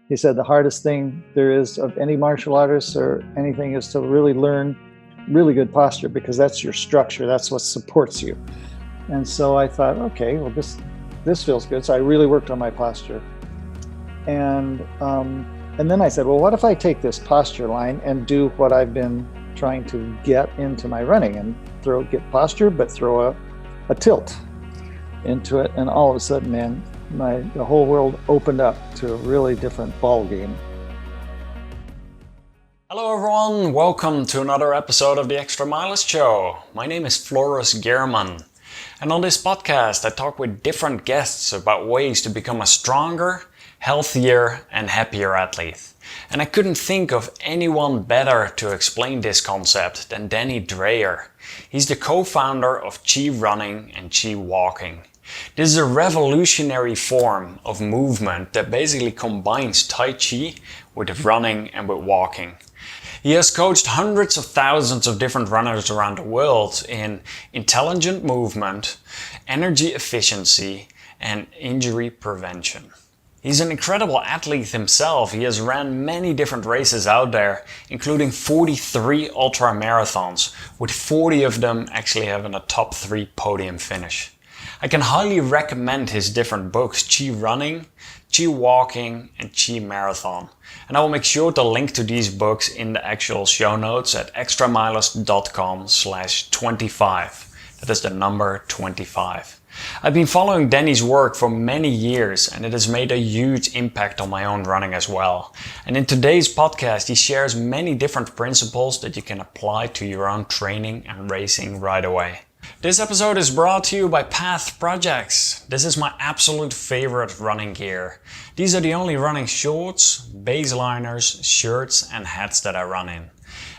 He said the hardest thing there is of any martial artist or anything is to really learn really good posture, because that's your structure. That's what supports you. And so I thought, okay, well, this feels good. So I really worked on my posture. And then I said, well, what if I take this posture line and do what I've been trying to get into my running and get posture, but throw a tilt into it. And all of a sudden, man, the whole world opened up to a really different ball game. Hello everyone, welcome to another episode of the Extra Milers Show. My name is Floris Gierman, and on this podcast I talk with different guests about ways to become a stronger, healthier and happier athlete. And I couldn't think of anyone better to explain this concept than Danny Dreyer. He's the co-founder of ChiRunning and ChiWalking. This is a revolutionary form of movement that basically combines Tai Chi with running and with walking. He has coached hundreds of thousands of different runners around the world in intelligent movement, energy efficiency, and injury prevention. He's an incredible athlete himself. He has ran many different races out there, including 43 ultra marathons, with 40 of them actually having a top 3 podium finish. I can highly recommend his different books, ChiRunning, ChiWalking, and ChiMarathon. And I will make sure to link to these books in the actual show notes at extramilers.com/25. That is the number 25. I've been following Danny's work for many years, and it has made a huge impact on my own running as well. And in today's podcast, he shares many different principles that you can apply to your own training and racing right away. This episode is brought to you by Path Projects. This is my absolute favorite running gear. These are the only running shorts, baseliners, shirts and hats that I run in.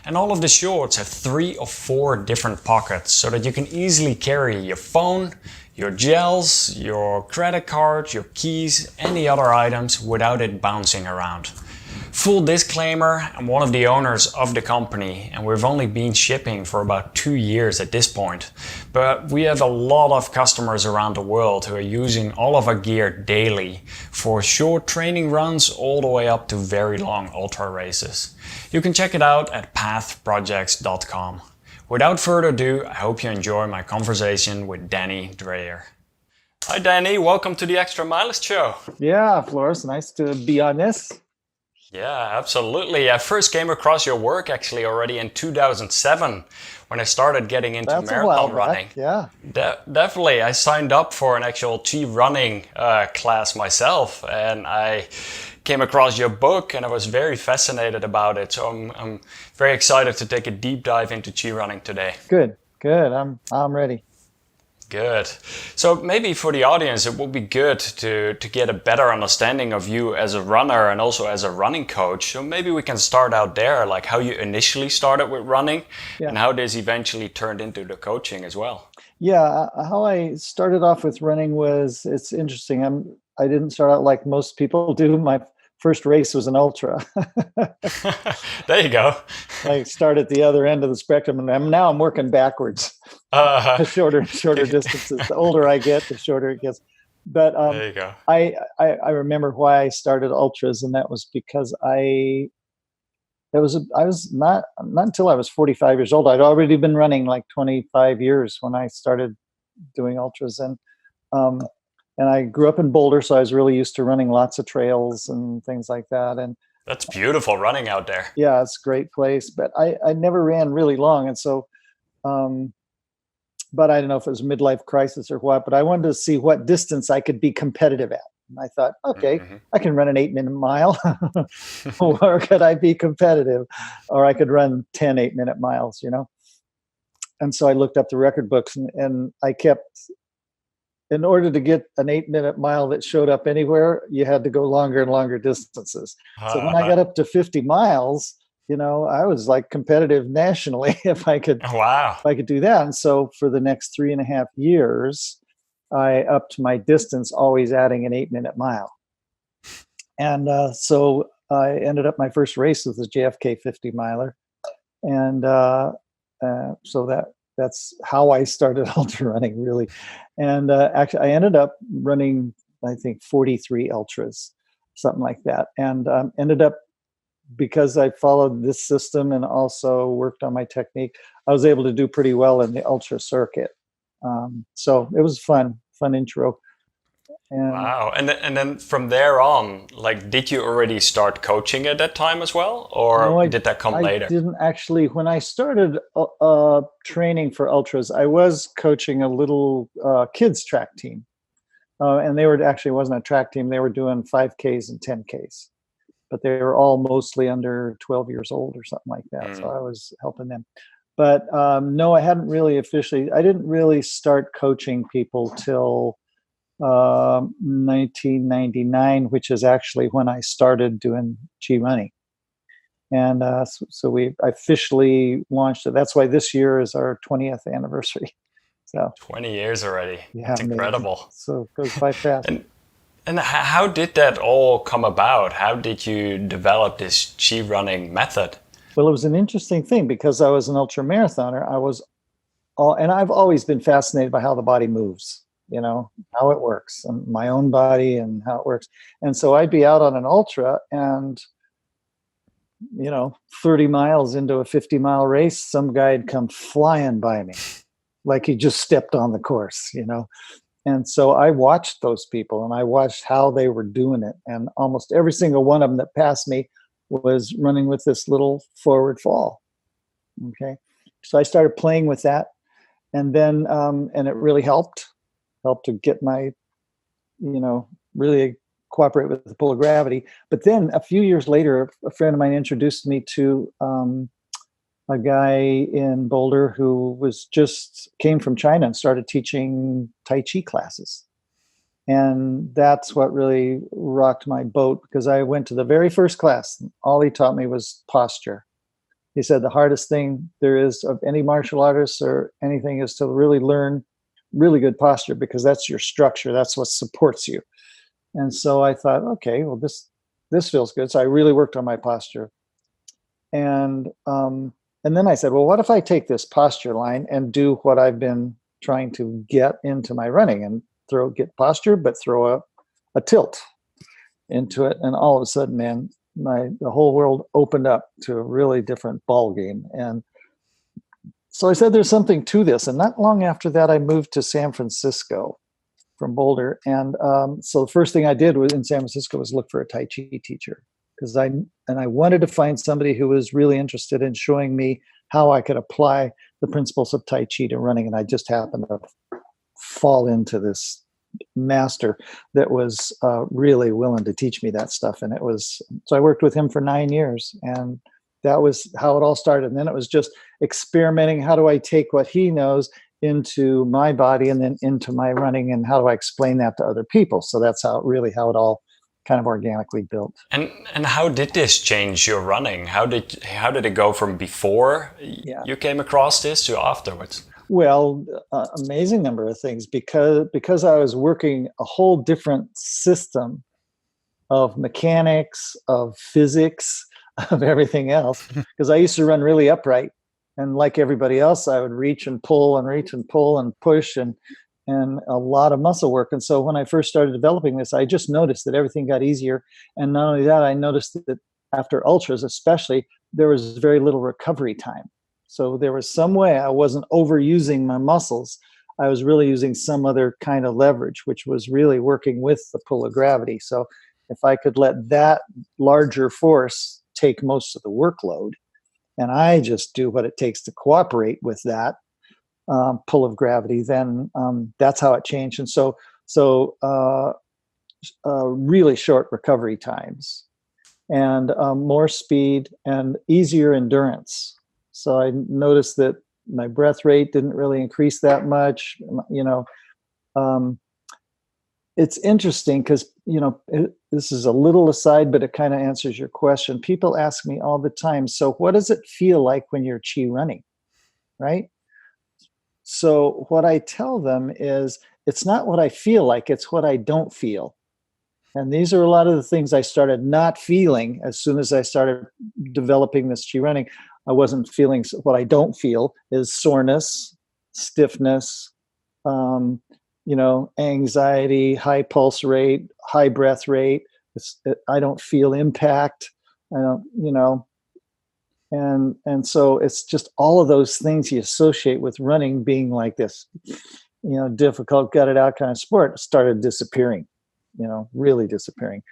And all of the shorts have 3 or 4 different pockets so that you can easily carry your phone, your gels, your credit card, your keys, any other items without it bouncing around. Full disclaimer, I'm one of the owners of the company and we've only been shipping for about 2 years at this point. But we have a lot of customers around the world who are using all of our gear daily for short training runs all the way up to very long ultra races. You can check it out at pathprojects.com. Without further ado, I hope you enjoy my conversation with Danny Dreyer. Hi Danny, welcome to the Extra Milers Show. Yeah, Floris, nice to be on this. Yeah, absolutely. I first came across your work actually already in 2007 when I started getting into marathon running. Yeah. Definitely. I signed up for an actual ChiRunning class myself and I came across your book and I was very fascinated about it. So I'm very excited to take a deep dive into ChiRunning today. Good. I'm ready. Good. So maybe for the audience, it would be good to get a better understanding of you as a runner and also as a running coach. So maybe we can start out there, like how you initially started with running and how this eventually turned into the coaching as well. Yeah, how I started off with running it's interesting. I didn't start out like most people do. My first race was an ultra. There you go. I started at the other end of the spectrum, and I'm working backwards. Shorter distances. The older I get, the shorter it gets. But there you go. I remember why I started ultras, and that was because I was not until I was 45 years old. I'd already been running like 25 years when I started doing ultras, and I grew up in Boulder, so I was really used to running lots of trails and things like that. And that's beautiful running out there. Yeah, it's a great place. But I never ran really long, and so. But I don't know if it was a midlife crisis or what, but I wanted to see what distance I could be competitive at. And I thought, okay, I can run an 8-minute mile, or could I be competitive? Or I could run 10 8-minute miles, And so I looked up the record books and I kept, in order to get an 8-minute mile that showed up anywhere, you had to go longer and longer distances. So when I got up to 50 miles, I was like competitive nationally if I could do that. And so for the next 3.5 years, I upped my distance, always adding an 8-minute mile. And so I ended up, my first race was the JFK 50 miler. And so that's how I started ultra running, really. And actually I ended up running, I think, 43 ultras. something like that. And ended up, because I followed this system and also worked on my technique, I was able to do pretty well in the ultra circuit. So it was fun intro. And Wow. And then from there on, like, did you already start coaching at that time as well, no, or did that come I later? didn't actually. When I started training for ultras, I was coaching a little kids track team. And they were actually, wasn't a track team. They were doing 5Ks and 10Ks, but they were all mostly under 12 years old or something like that. So Mm. I was helping them. But no, I didn't really start coaching people till 1999, which is actually when I started doing ChiRunning. And so I officially launched it. That's why this year is our 20th anniversary. So 20 years already. yeah, That's amazing. incredible. So it goes by fast. And how did that all come about? How did you develop this chi running method? Well, it was an interesting thing because I was an ultra marathoner. And I've always been fascinated by how the body moves, how it works, and my own body and how it works. And so I'd be out on an ultra and, 30 miles into a 50-mile race, some guy'd come flying by me like he just stepped on the course, And so I watched those people and I watched how they were doing it. And almost every single one of them that passed me was running with this little forward fall. Okay. So I started playing with that. And then, and it really helped to get my, really cooperate with the pull of gravity. But then a few years later, a friend of mine introduced me to a guy in Boulder who came from China and started teaching Tai Chi classes. And that's what really rocked my boat, because I went to the very first class. All he taught me was posture. He said the hardest thing there is of any martial artist or anything is to really learn really good posture, because that's your structure. That's what supports you. And so I thought, okay, well, this feels good. So I really worked on my posture. And then I said, well, what if I take this posture line and do what I've been trying to get into my running and get posture, but throw a tilt into it. And all of a sudden, man, the whole world opened up to a really different ball game. And so I said, there's something to this. And not long after that, I moved to San Francisco from Boulder. And so the first thing I did in San Francisco was look for a Tai Chi teacher, because I wanted to find somebody who was really interested in showing me how I could apply the principles of Tai Chi to running. And I just happened to fall into this master that was really willing to teach me that stuff. And so I worked with him for 9 years, and that was how it all started. And then it was just experimenting. How do I take what he knows into my body and then into my running, and how do I explain that to other people? So that's how it all kind of organically built. And how did this change your running? How did it go from before you came across this to afterwards? Well, amazing number of things, because I was working a whole different system of mechanics, of physics, of everything else. Because I used to run really upright, and like everybody else, I would reach and pull and push and a lot of muscle work. And so when I first started developing this, I just noticed that everything got easier. And not only that, I noticed that after ultras, especially, there was very little recovery time. So there was some way I wasn't overusing my muscles. I was really using some other kind of leverage, which was really working with the pull of gravity. So if I could let that larger force take most of the workload, and I just do what it takes to cooperate with that pull of gravity, then that's how it changed. And so really short recovery times, and more speed and easier endurance. So I noticed that my breath rate didn't really increase that much. It's interesting because, this is a little aside, but it kind of answers your question. People ask me all the time, so what does it feel like when you're chi running, right? So what I tell them is, it's not what I feel like, it's what I don't feel. And these are a lot of the things I started not feeling as soon as I started developing this chi running. I wasn't feeling. What I don't feel is soreness, stiffness, anxiety, high pulse rate, high breath rate, I don't feel impact. I don't, and so it's just all of those things you associate with running being like this, difficult, gut it out kind of sport started disappearing, really disappearing.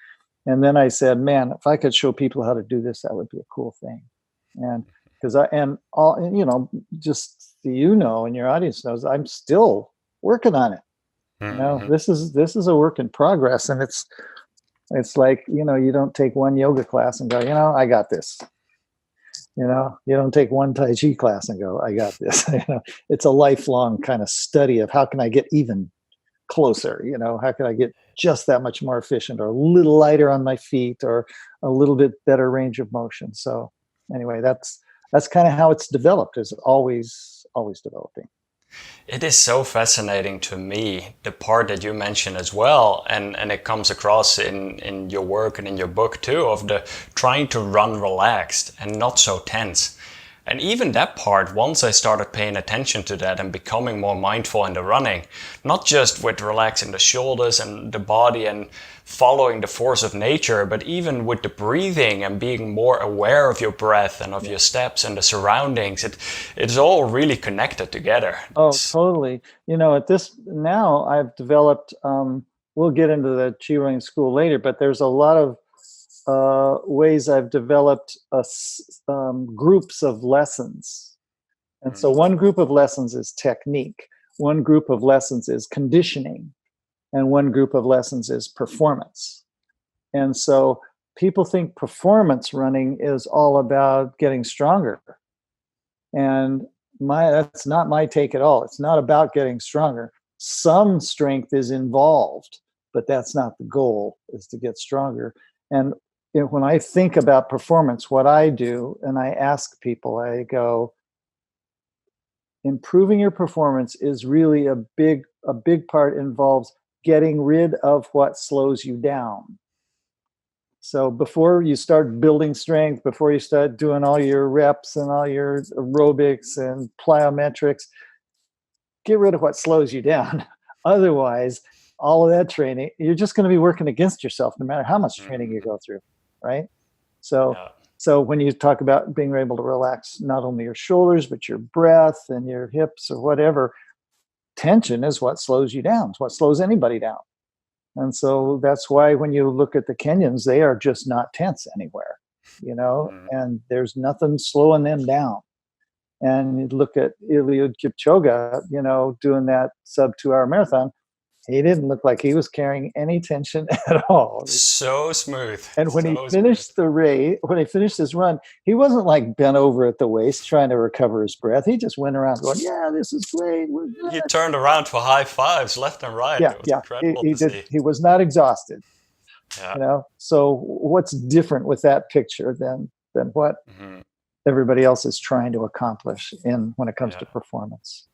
And then I said, man, if I could show people how to do this, that would be a cool thing. And just so and your audience knows, I'm still working on it. This is a work in progress, and it's like, you don't take one yoga class and go, I got this. You don't take one Tai Chi class and go, I got this. It's a lifelong kind of study of how can I get even closer, how can I get just that much more efficient, or a little lighter on my feet, or a little bit better range of motion. So anyway, that's kind of how it's developed, is always developing. It is so fascinating to me, the part that you mentioned as well, and it comes across in your work and in your book too, of the trying to run relaxed and not so tense. And even that part, once I started paying attention to that and becoming more mindful in the running, not just with relaxing the shoulders and the body and following the force of nature, but even with the breathing and being more aware of your breath and of your steps and the surroundings, it's all really connected together. Oh, totally. At this now I've developed, we'll get into the ChiRunning school later, but there's a lot of ways I've developed groups of lessons. And so one group of lessons is technique, one group of lessons is conditioning, and one group of lessons is performance. And so people think performance running is all about getting stronger. And that's not my take at all. It's not about getting stronger. Some strength is involved, but that's not the goal, is to get stronger. And when I think about performance, what I do, and I ask people, I go, improving your performance is really a big part involves getting rid of what slows you down. So before you start building strength, before you start doing all your reps and all your aerobics and plyometrics, get rid of what slows you down. Otherwise, all of that training, you're just going to be working against yourself no matter how much training you go through. Right? So when you talk about being able to relax not only your shoulders, but your breath and your hips or whatever, tension is what slows you down. It's what slows anybody down. And so that's why when you look at the Kenyans, they are just not tense anywhere, and there's nothing slowing them down. And you look at Eliud Kipchoge, doing that sub 2-hour marathon. He didn't look like he was carrying any tension at all. So smooth. And when he finished the race, when he finished his run, he wasn't like bent over at the waist trying to recover his breath. He just went around going, "Yeah, this is great. We're good." He turned around for high fives left and right. Yeah, he was not exhausted. Yeah. So what's different with that picture than what everybody else is trying to accomplish when it comes to performance?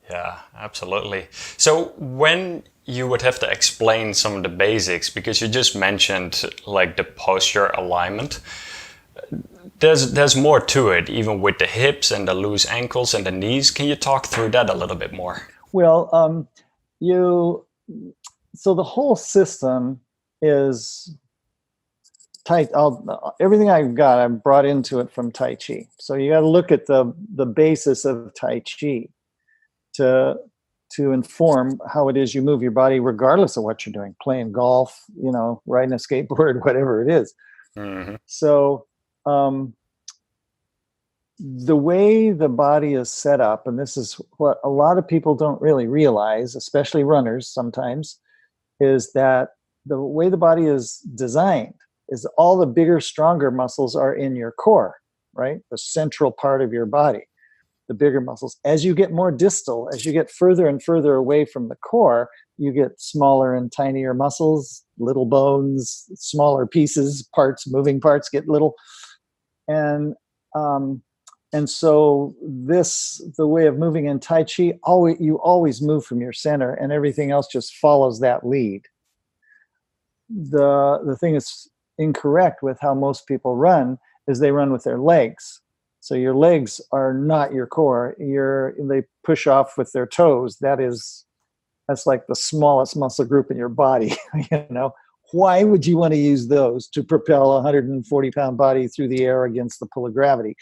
Yeah, absolutely. So when you would have to explain some of the basics, because you just mentioned like the posture alignment, there's more to it, even with the hips and the loose ankles and the knees. Can you talk through that a little bit more? Well, so the whole system is tight. Everything I've got, I've brought into it from Tai Chi. So you got to look at the basis of Tai Chi to inform how it is you move your body, regardless of what you're doing, playing golf, riding a skateboard, whatever it is. So the way the body is set up, and this is what a lot of people don't really realize, especially runners sometimes, is that the way the body is designed is all the bigger, stronger muscles are in your core, right? The central part of your body, the bigger muscles. As you get more distal, as you get further and further away from the core, you get smaller and tinier muscles, little bones, smaller pieces, moving parts get little. And so the way of moving in Tai Chi, you always move from your center, and everything else just follows that lead. The thing that's incorrect with how most people run is they run with their legs. So your legs are not your core. They push off with their toes. That's like the smallest muscle group in your body. why would you want to use those to propel a 140-pound body through the air against the pull of gravity?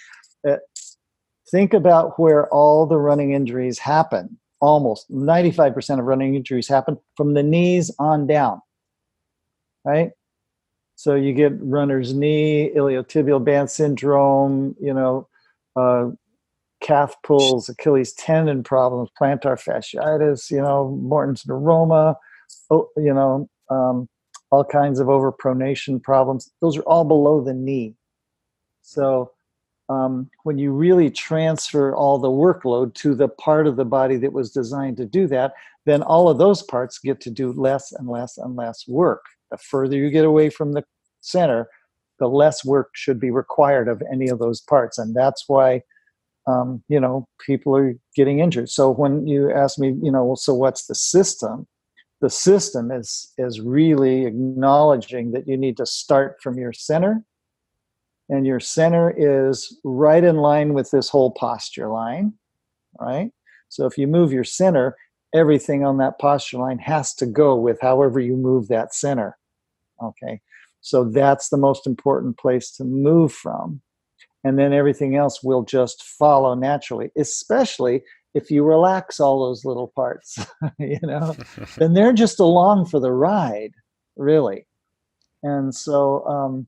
Think about where all the running injuries happen. Almost 95% of running injuries happen from the knees on down, right? So you get runner's knee, iliotibial band syndrome, calf pulls, Achilles tendon problems, plantar fasciitis, Morton's neuroma, all kinds of overpronation problems. Those are all below the knee. So when you really transfer all the workload to the part of the body that was designed to do that, then all of those parts get to do less and less and less work. The further you get away from the center, the less work should be required of any of those parts. And that's why, people are getting injured. So when you ask me, so what's the system? The system is really acknowledging that you need to start from your center. And your center is right in line with this whole posture line, right? So if you move your center, everything on that posture line has to go with however you move that center, okay? So that's the most important place to move from. And then everything else will just follow naturally, especially if you relax all those little parts, then they're just along for the ride, really. And so,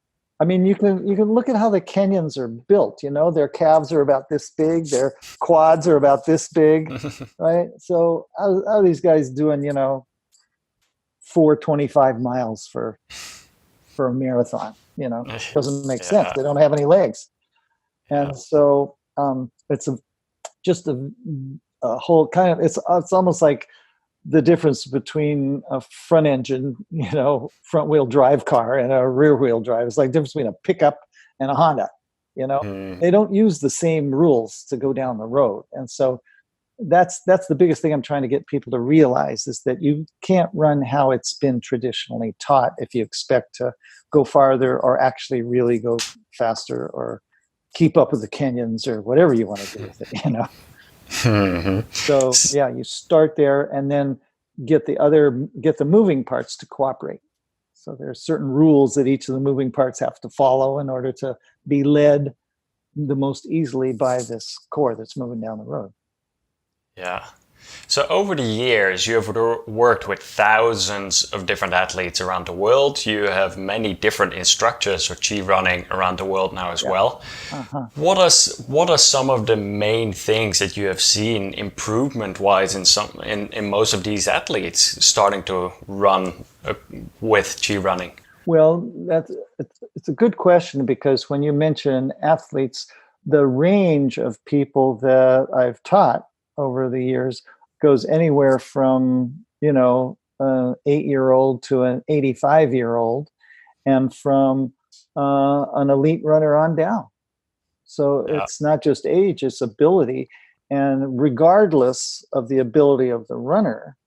you can look at how the Kenyans are built. Their calves are about this big, their quads are about this big, right? So how are these guys doing? 425 miles for a marathon? Doesn't make sense. They don't have any legs, and so it's just a whole kind of. It's almost like the difference between a front engine, front wheel drive car and a rear wheel drive. It's like the difference between a pickup and a Honda, They don't use the same rules to go down the road. And so that's the biggest thing I'm trying to get people to realize is that you can't run how it's been traditionally taught if you expect to go farther or actually really go faster or keep up with the Kenyans or whatever you want to do with it, So you start there and then get the moving parts to cooperate. So there are certain rules that each of the moving parts have to follow in order to be led the most easily by this core that's moving down the road. Yeah. So over the years, you have worked with thousands of different athletes around the world. You have many different instructors for ChiRunning around the world now as well. Uh-huh. What are some of the main things that you have seen improvement-wise in most of these athletes starting to run with ChiRunning? Well, it's a good question because when you mention athletes, the range of people that I've taught over the years goes anywhere from, an 8-year-old to an 85-year-old and from an elite runner on down. So it's not just age, it's ability. And regardless of the ability of the runner,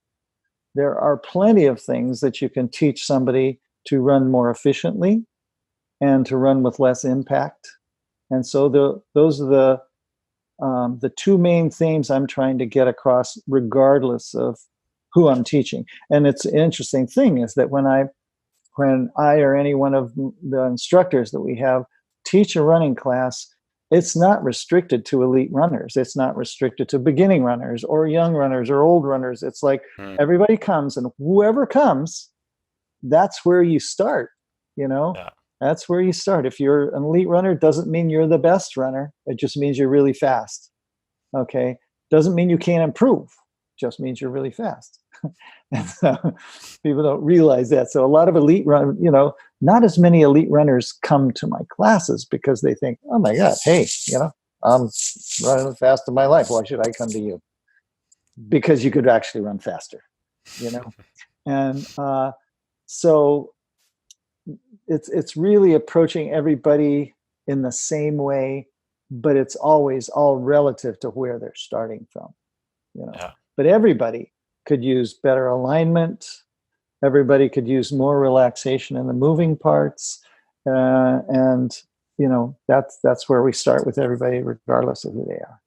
there are plenty of things that you can teach somebody to run more efficiently and to run with less impact. And so those are the two main themes I'm trying to get across regardless of who I'm teaching. And it's an interesting thing is that when I or any one of the instructors that we have teach a running class, it's not restricted to elite runners. It's not restricted to beginning runners or young runners or old runners. It's like everybody comes, and whoever comes, that's where you start, Yeah. That's where you start. If you're an elite runner, it doesn't mean you're the best runner. It just means you're really fast. Okay. Doesn't mean you can't improve. It just means you're really fast. And so people don't realize that. So a lot of elite run, not as many elite runners come to my classes because they think, oh my God, hey, I'm running fast in my life. Why should I come to you? Because you could actually run faster, And so it's really approaching everybody in the same way, but it's always all relative to where they're starting from, But everybody could use better alignment. Everybody could use more relaxation in the moving parts. And that's where we start with everybody, regardless of who they are.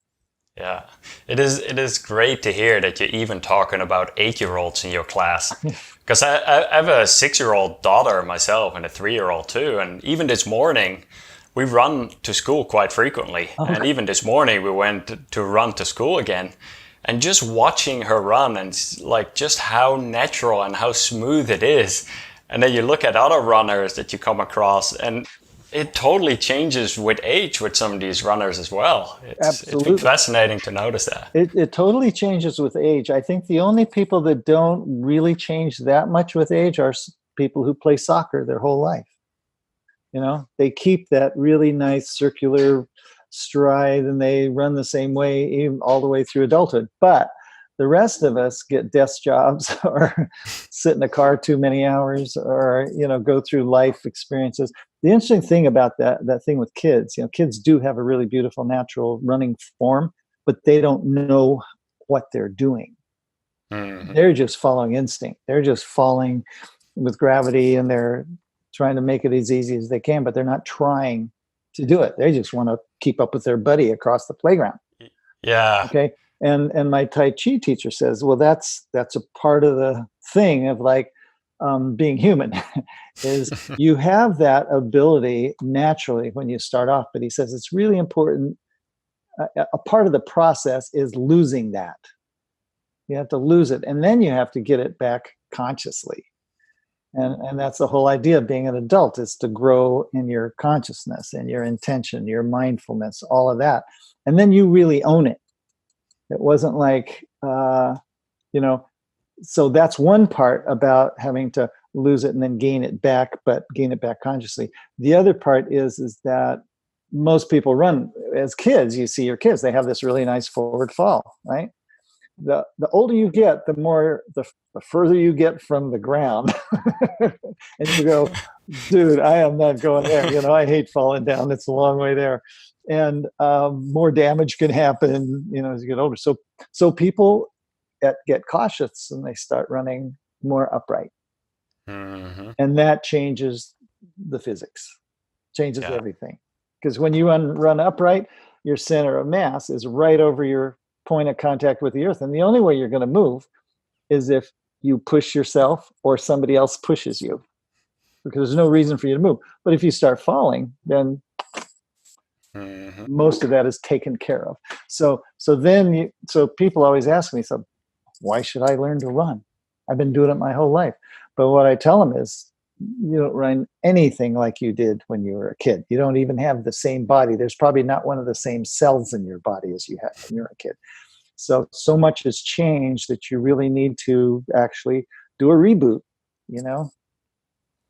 Yeah, it is great to hear that you're even talking about 8-year-olds in your class. Because I have a 6-year-old daughter myself and a 3-year-old too. And even this morning, we run to school quite frequently. Oh, And even this morning, we went to run to school again. And just watching her run and like just how natural and how smooth it is. And then you look at other runners that you come across, and it totally changes with age with some of these runners as well. It's been absolutely. fascinating to notice that. It totally changes with age. I think the only people that don't really change that much with age are people who play soccer their whole life. You know, they keep that really nice circular stride and they run the same way even all the way through adulthood. But the rest of us get desk jobs or sit in a car too many hours or, you know, go through life experiences. The interesting thing about that thing with kids, you know, kids do have a really beautiful natural running form, but they don't know what they're doing. Hmm. They're just following instinct. They're just falling with gravity and they're trying to make it as easy as they can, but they're not trying to do it. They just want to keep up with their buddy across the playground. Yeah. Okay. And my Tai Chi teacher says, well, that's a part of the thing of like being human is you have that ability naturally when you start off. But he says it's really important. A part of the process is losing that. You have to lose it, and then you have to get it back consciously. And that's the whole idea of being an adult is to grow in your consciousness and your intention, your mindfulness, all of that. And then you really own it. It wasn't like, you know, so that's one part about having to lose it and then gain it back, but gain it back consciously. The other part is that most people run as kids. You see your kids, they have this really nice forward fall, right? The older you get, the more the further you get from the ground. And you go, dude, I am not going there. You know, I hate falling down. It's a long way there. And more damage can happen, you know, as you get older. So people get cautious and they start running more upright. Hmm. And that changes the physics, changes Yeah. everything. Because when you run upright, your center of mass is right over your point of contact with the earth. And the only way you're going to move is if you push yourself or somebody else pushes you, because there's no reason for you to move. But if you start falling, then Hmm. most of that is taken care of. So people always ask me, so why should I learn to run? I've been doing it my whole life. But what I tell them is, you don't run anything like you did when you were a kid. You don't even have the same body. There's probably not one of the same cells in your body as you had when you were a kid. So much has changed that you really need to actually do a reboot, you know?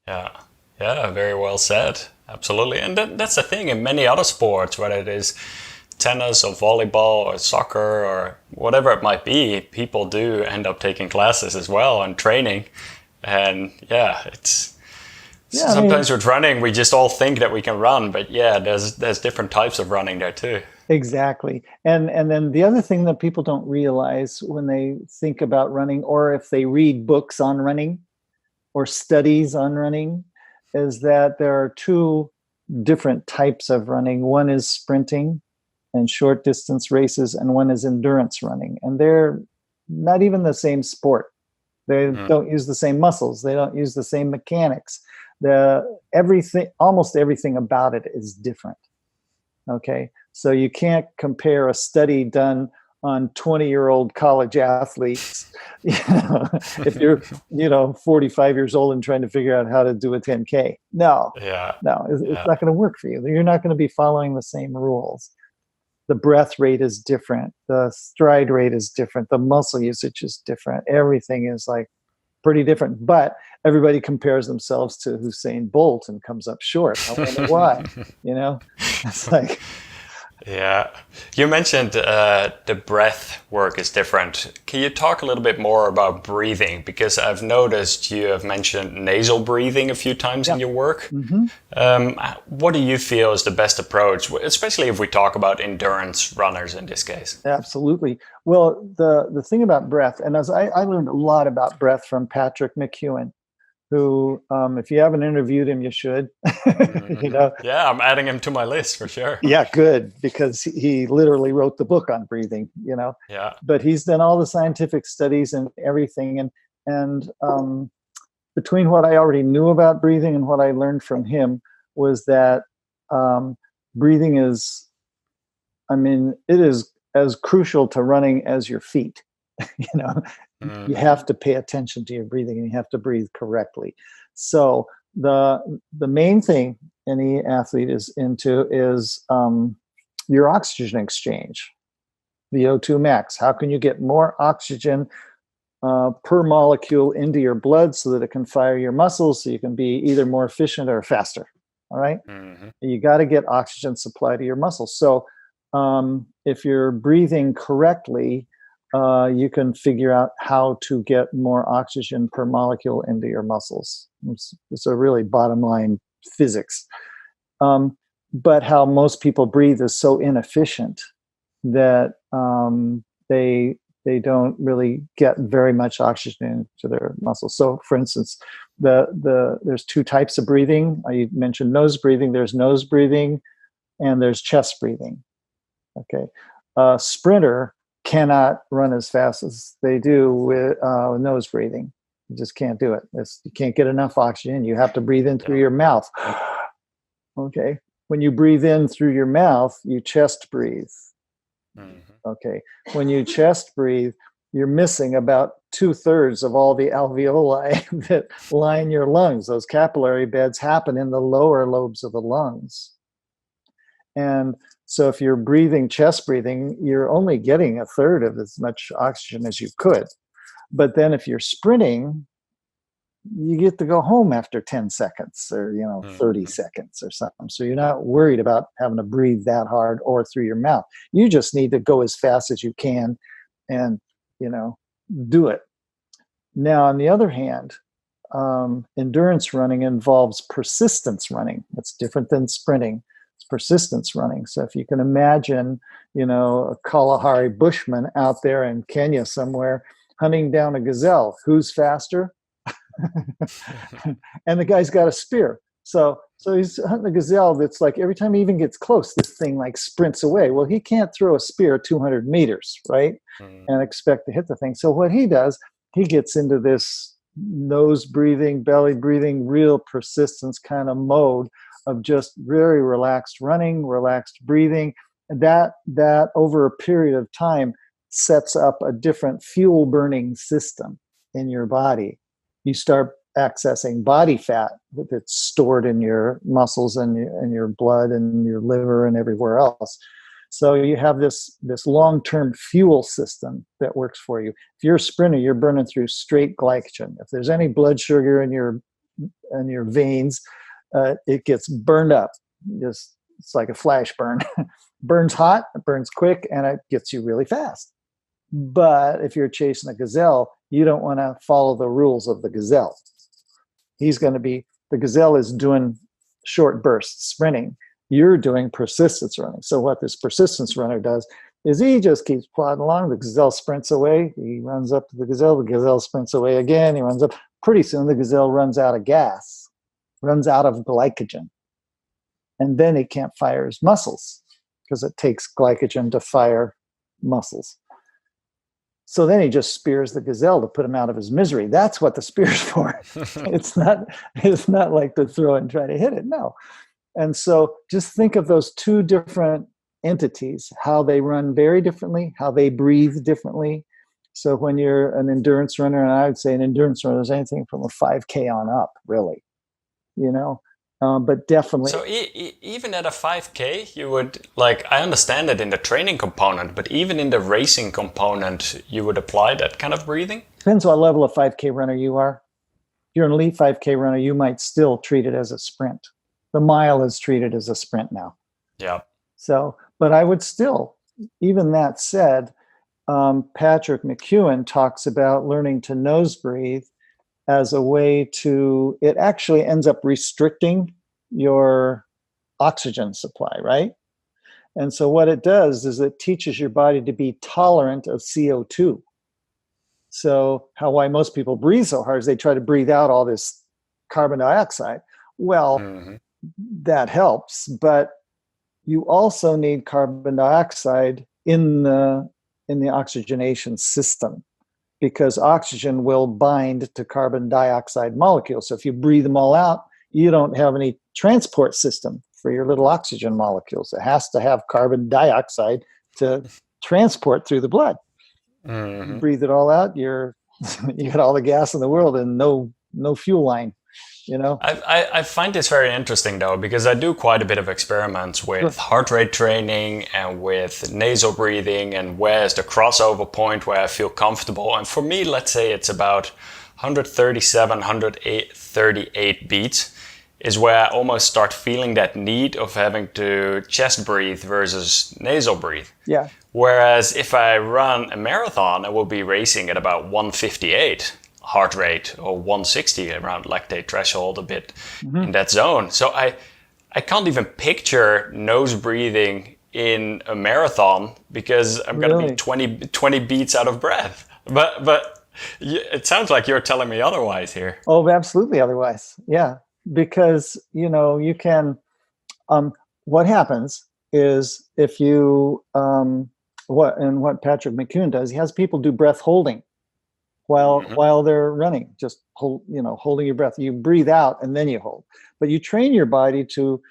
Yeah. Yeah. Very well said. Absolutely. And that's the thing in many other sports, whether it is tennis or volleyball or soccer or whatever it might be, people do end up taking classes as well and training. And yeah, it's sometimes with running, we just all think that we can run, but yeah, there's different types of running there too. Exactly. And then the other thing that people don't realize when they think about running, or if they read books on running or studies on running, is that there are two different types of running. One is sprinting and short distance races, and one is endurance running. And they're not even the same sport. They don't use the same muscles. They don't use the same mechanics. Almost everything about it is different. Okay. So you can't compare a study done on 20-year-old college athletes, you know, if you're, 45 years old and trying to figure out how to do a 10K. No, Yeah. it's not going to work for you. You're not going to be following the same rules. The breath rate is different. The stride rate is different. The muscle usage is different. Everything is like pretty different, but everybody compares themselves to Usain Bolt and comes up short. I wonder why, it's like, Yeah. You mentioned the breath work is different. Can you talk a little bit more about breathing? Because I've noticed you have mentioned nasal breathing a few times in your work. mm-hmm. What do you feel is the best approach, especially if we talk about endurance runners in this case? Absolutely. Well, the thing about breath, and as I learned a lot about breath from Patrick McEwen, who, if you haven't interviewed him, you should. You know, Yeah, I'm adding him to my list for sure. yeah, good, because he literally wrote the book on breathing. You know, Yeah. but he's done all the scientific studies and everything, and between what I already knew about breathing and what I learned from him was that breathing is, I mean, it is as crucial to running as your feet. You know, you have to pay attention to your breathing and you have to breathe correctly. So the main thing any athlete is into is your oxygen exchange, the O2 max. How can you get more oxygen per molecule into your blood so that it can fire your muscles so you can be either more efficient or faster? All right. You got to get oxygen supply to your muscles. So if you're breathing correctly, you can figure out how to get more oxygen per molecule into your muscles. It's a really bottom line physics. But how most people breathe is so inefficient that they don't really get very much oxygen into their muscles. So, for instance, there's two types of breathing. I mentioned nose breathing. There's nose breathing, and there's chest breathing. Okay, a sprinter cannot run as fast as they do with nose breathing. You just can't do it. You can't get enough oxygen. You have to breathe in through your mouth. Okay, when you breathe in through your mouth, you chest breathe. Okay, when you chest breathe, you're missing about 2/3 of all the alveoli that line your lungs. Those capillary beds happen in the lower lobes of the lungs. And so if you're breathing chest breathing, you're only getting 1/3 of as much oxygen as you could. But then if you're sprinting, you get to go home after 10 seconds or 30 seconds or something. So you're not worried about having to breathe that hard or through your mouth. You just need to go as fast as you can and do it. Now, on the other hand, endurance running involves persistence running. That's different than sprinting. It's persistence running. So if you can imagine, a Kalahari bushman out there in Kenya somewhere hunting down a gazelle, who's faster? And the guy's got a spear. So he's hunting a gazelle that's like every time he even gets close, this thing like sprints away. Well, he can't throw a spear 200 meters, right? And expect to hit the thing. So what he does, he gets into this nose breathing, belly breathing, real persistence kind of mode of just very relaxed running, relaxed breathing. And that over a period of time sets up a different fuel burning system in your body. You start accessing body fat that's stored in your muscles and your blood and your liver and everywhere else. So you have this long-term fuel system that works for you. If you're a sprinter, you're burning through straight glycogen. If there's any blood sugar in your veins, it gets burned up. It's like a flash burn. Burns hot, it burns quick, and it gets you really fast. But if you're chasing a gazelle, you don't want to follow the rules of the gazelle. The gazelle is doing short bursts, sprinting. You're doing persistence running. So what this persistence runner does is he just keeps plodding along. The gazelle sprints away. He runs up to the gazelle sprints away again. He runs up. Pretty soon the gazelle runs out of gas, runs out of glycogen. And then he can't fire his muscles because it takes glycogen to fire muscles. So then he just spears the gazelle to put him out of his misery. That's what the spear's for. It's not like to throw it and try to hit it. No. And so just think of those two different entities, how they run very differently, how they breathe differently. So when you're an endurance runner, and I would say an endurance runner is anything from a 5K on up, really, but definitely. So even at a 5K, you would, I understand it in the training component, but even in the racing component, you would apply that kind of breathing? Depends what level of 5K runner you are. If you're an elite 5K runner, you might still treat it as a sprint. The mile is treated as a sprint now. Yeah. So, but I would still, even that said, Patrick McEwen talks about learning to nose breathe as a way to, it actually ends up restricting your oxygen supply, right? And so what it does is it teaches your body to be tolerant of CO2. So why most people breathe so hard is they try to breathe out all this carbon dioxide. Well, Mm-hmm. that helps, but you also need carbon dioxide in the oxygenation system, because oxygen will bind to carbon dioxide molecules. So if you breathe them all out, you don't have any transport system for your little oxygen molecules. It has to have carbon dioxide to transport through the blood. You Mm-hmm. breathe it all out, you got all the gas in the world and no fuel line, I find this very interesting though, because I do quite a bit of experiments with Sure. heart rate training and with nasal breathing, and where's the crossover point where I feel comfortable. And for me, let's say it's about 137, 138 beats is where I almost start feeling that need of having to chest breathe versus nasal breathe. Yeah. Whereas if I run a marathon, I will be racing at about 158 heart rate or 160 around lactate threshold, a bit in that zone. So I can't even picture nose breathing in a marathon because I'm going to be 20 beats out of breath. But it sounds like you're telling me otherwise here. Oh, absolutely otherwise. Yeah. Because, you can, what happens is if you, what Patrick McCune does, he has people do breath holding while they're running, just holding your breath. You breathe out and then you hold, but you train your body to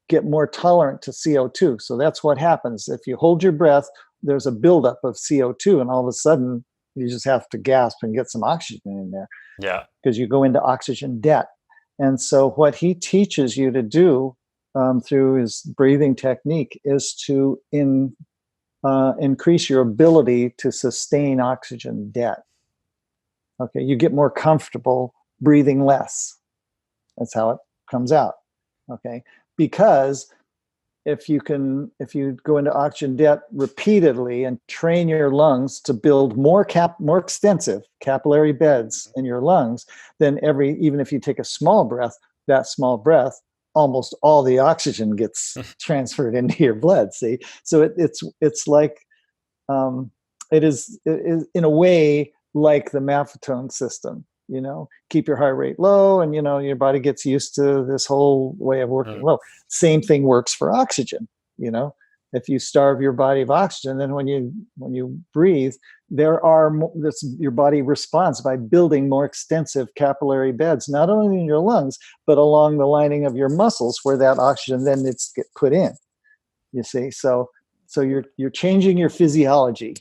get more tolerant to CO2. So that's what happens. If you hold your breath, there's a buildup of CO2, and all of a sudden you just have to gasp and get some oxygen in there. Yeah. Because you go into oxygen debt. And so what he teaches you to do through his breathing technique is to increase your ability to sustain oxygen debt. Okay, you get more comfortable breathing less. That's how it comes out. Okay, because if you go into oxygen debt repeatedly and train your lungs to build more extensive capillary beds in your lungs, then even if you take a small breath, that small breath, almost all the oxygen gets transferred into your blood. See, so it's like it is in a way like the metronome system. Keep your heart rate low, and your body gets used to this whole way of working low. Same thing works for oxygen. If you starve your body of oxygen, then when you breathe, your body responds by building more extensive capillary beds, not only in your lungs but along the lining of your muscles, where that oxygen then needs to get put in. You see, so you're changing your physiology.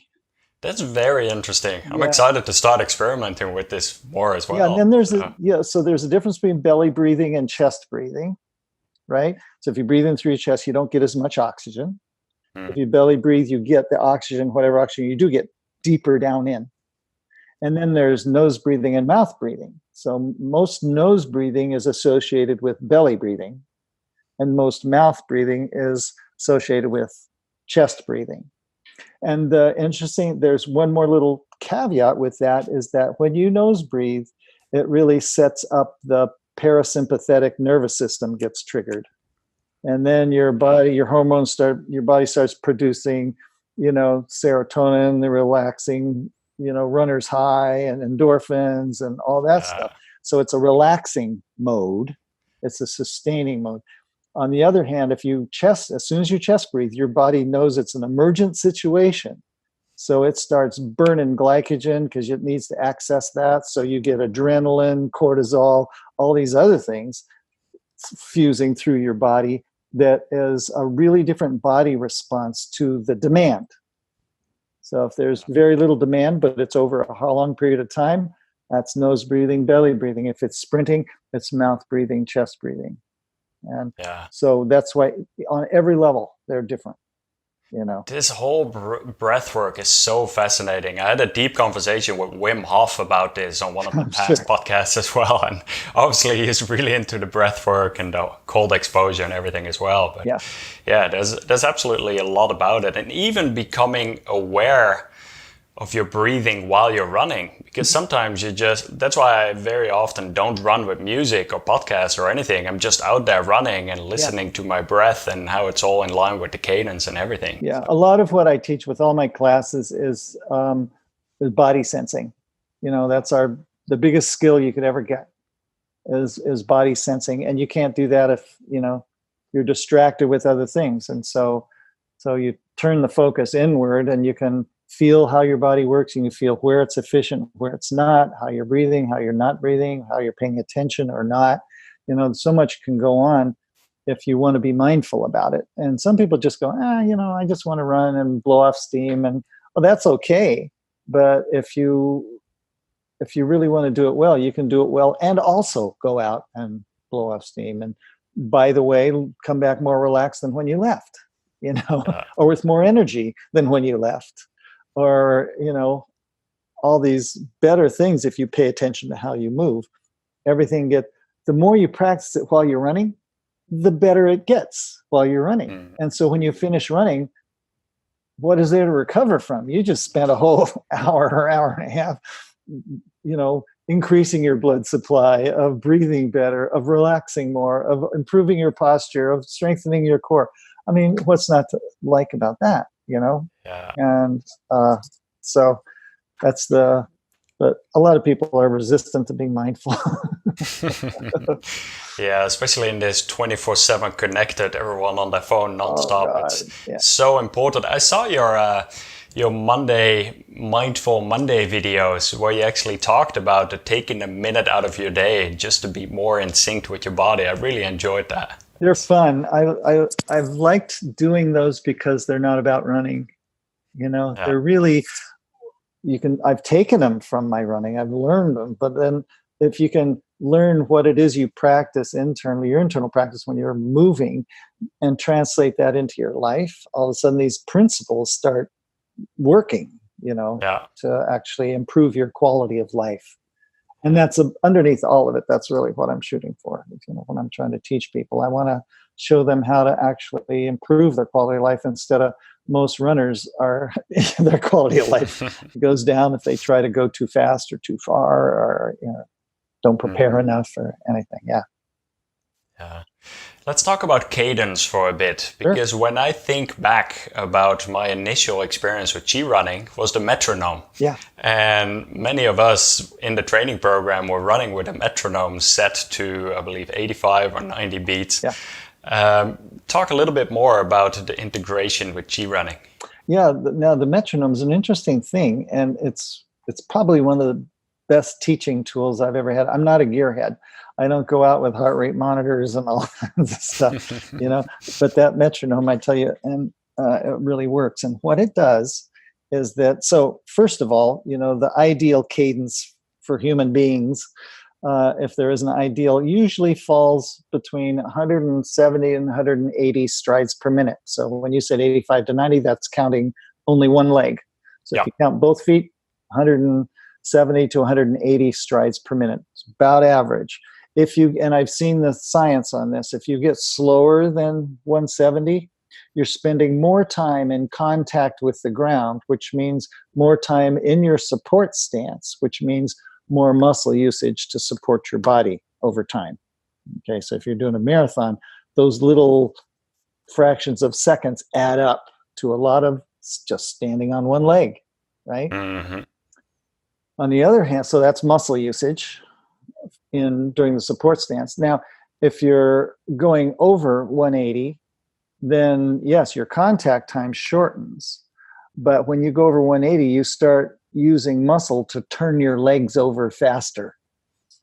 That's very interesting. I'm excited to start experimenting with this more as well. Yeah, and then there's a difference between belly breathing and chest breathing, right? So if you breathe in through your chest, you don't get as much oxygen. If you belly breathe, you get the oxygen, whatever oxygen you do get, deeper down in. And then there's nose breathing and mouth breathing. So most nose breathing is associated with belly breathing, and most mouth breathing is associated with chest breathing. And there's one more little caveat with that, is that when you nose breathe, it really sets up the parasympathetic nervous system gets triggered. And then your body starts producing, serotonin, the relaxing, runner's high, and endorphins and all that stuff. So it's a relaxing mode. It's a sustaining mode. On the other hand, as soon as you chest breathe, your body knows it's an emergent situation. So it starts burning glycogen because it needs to access that. So you get adrenaline, cortisol, all these other things fusing through your body. That is a really different body response to the demand. So if there's very little demand, but it's over a long period of time, that's nose breathing, belly breathing. If it's sprinting, it's mouth breathing, chest breathing. And so that's why on every level they're different. This whole breath work is so fascinating. I had a deep conversation with Wim Hof about this on one of my past podcasts as well. And obviously he's really into the breath work and the cold exposure and everything as well. But there's absolutely a lot about it. And even becoming aware of your breathing while you're running, because sometimes that's why I very often don't run with music or podcasts or anything. I'm just out there running and listening to my breath and how it's all in line with the cadence and everything. Yeah, a lot of what I teach with all my classes is body sensing. That's the biggest skill you could ever get. is body sensing, and you can't do that if you're distracted with other things. And so you turn the focus inward, and you can feel how your body works, and you feel where it's efficient, where it's not, how you're breathing, how you're not breathing, how you're paying attention or not. So much can go on if you want to be mindful about it. And some people just go, I just want to run and blow off steam, and well, that's okay. But if you really want to do it well, you can do it well and also go out and blow off steam. And by the way, come back more relaxed than when you left, or with more energy than when you left, or, all these better things. If you pay attention to how you move, the more you practice it while you're running, the better it gets while you're running. And so when you finish running, what is there to recover from? You just spent a whole hour or hour and a half, increasing your blood supply, of breathing better, of relaxing more, of improving your posture, of strengthening your core. I mean, what's not to like about that, Yeah. And so that's but a lot of people are resistant to being mindful. Yeah, especially in this 24/7 connected, everyone on their phone nonstop. It's so important. I saw your Mindful Monday videos where you actually talked about taking a minute out of your day just to be more in sync with your body. I really enjoyed that. They're fun. I've liked doing those because they're not about running. They're really, I've taken them from my running. I've learned them. But then if you can learn what it is you practice internally, your internal practice when you're moving, and translate that into your life, all of a sudden these principles start working, to actually improve your quality of life. And that's underneath all of it. That's really what I'm shooting for. When I'm trying to teach people, I want to show them how to actually improve their quality of life, instead of most runners their quality of life goes down if they try to go too fast or too far, or don't prepare enough or anything. Yeah. Let's talk about cadence for a bit, because when I think back about my initial experience with ChiRunning was the metronome. Yeah. And many of us in the training program were running with a metronome set to, I believe, 85 or 90 beats. Yeah. Talk a little bit more about the integration with ChiRunning. Yeah. Now the metronome is an interesting thing, and it's probably one of the best teaching tools I've ever had. I'm not a gearhead. I don't go out with heart rate monitors and all kinds of stuff, but that metronome, I tell you, and it really works. And what it does is that, so first of all, the ideal cadence for human beings, if there is an ideal, usually falls between 170 and 180 strides per minute. So when you said 85 to 90, that's counting only one leg. So if you count both feet, 170 to 180 strides per minute. It's about average. And I've seen the science on this, if you get slower than 170, you're spending more time in contact with the ground, which means more time in your support stance, which means more muscle usage to support your body over time. Okay, so if you're doing a marathon, those little fractions of seconds add up to a lot of just standing on one leg, right? Mm-hmm. On the other hand, so that's muscle usage during the support stance. Now, if you're going over 180, then yes, your contact time shortens. But when you go over 180, you start using muscle to turn your legs over faster.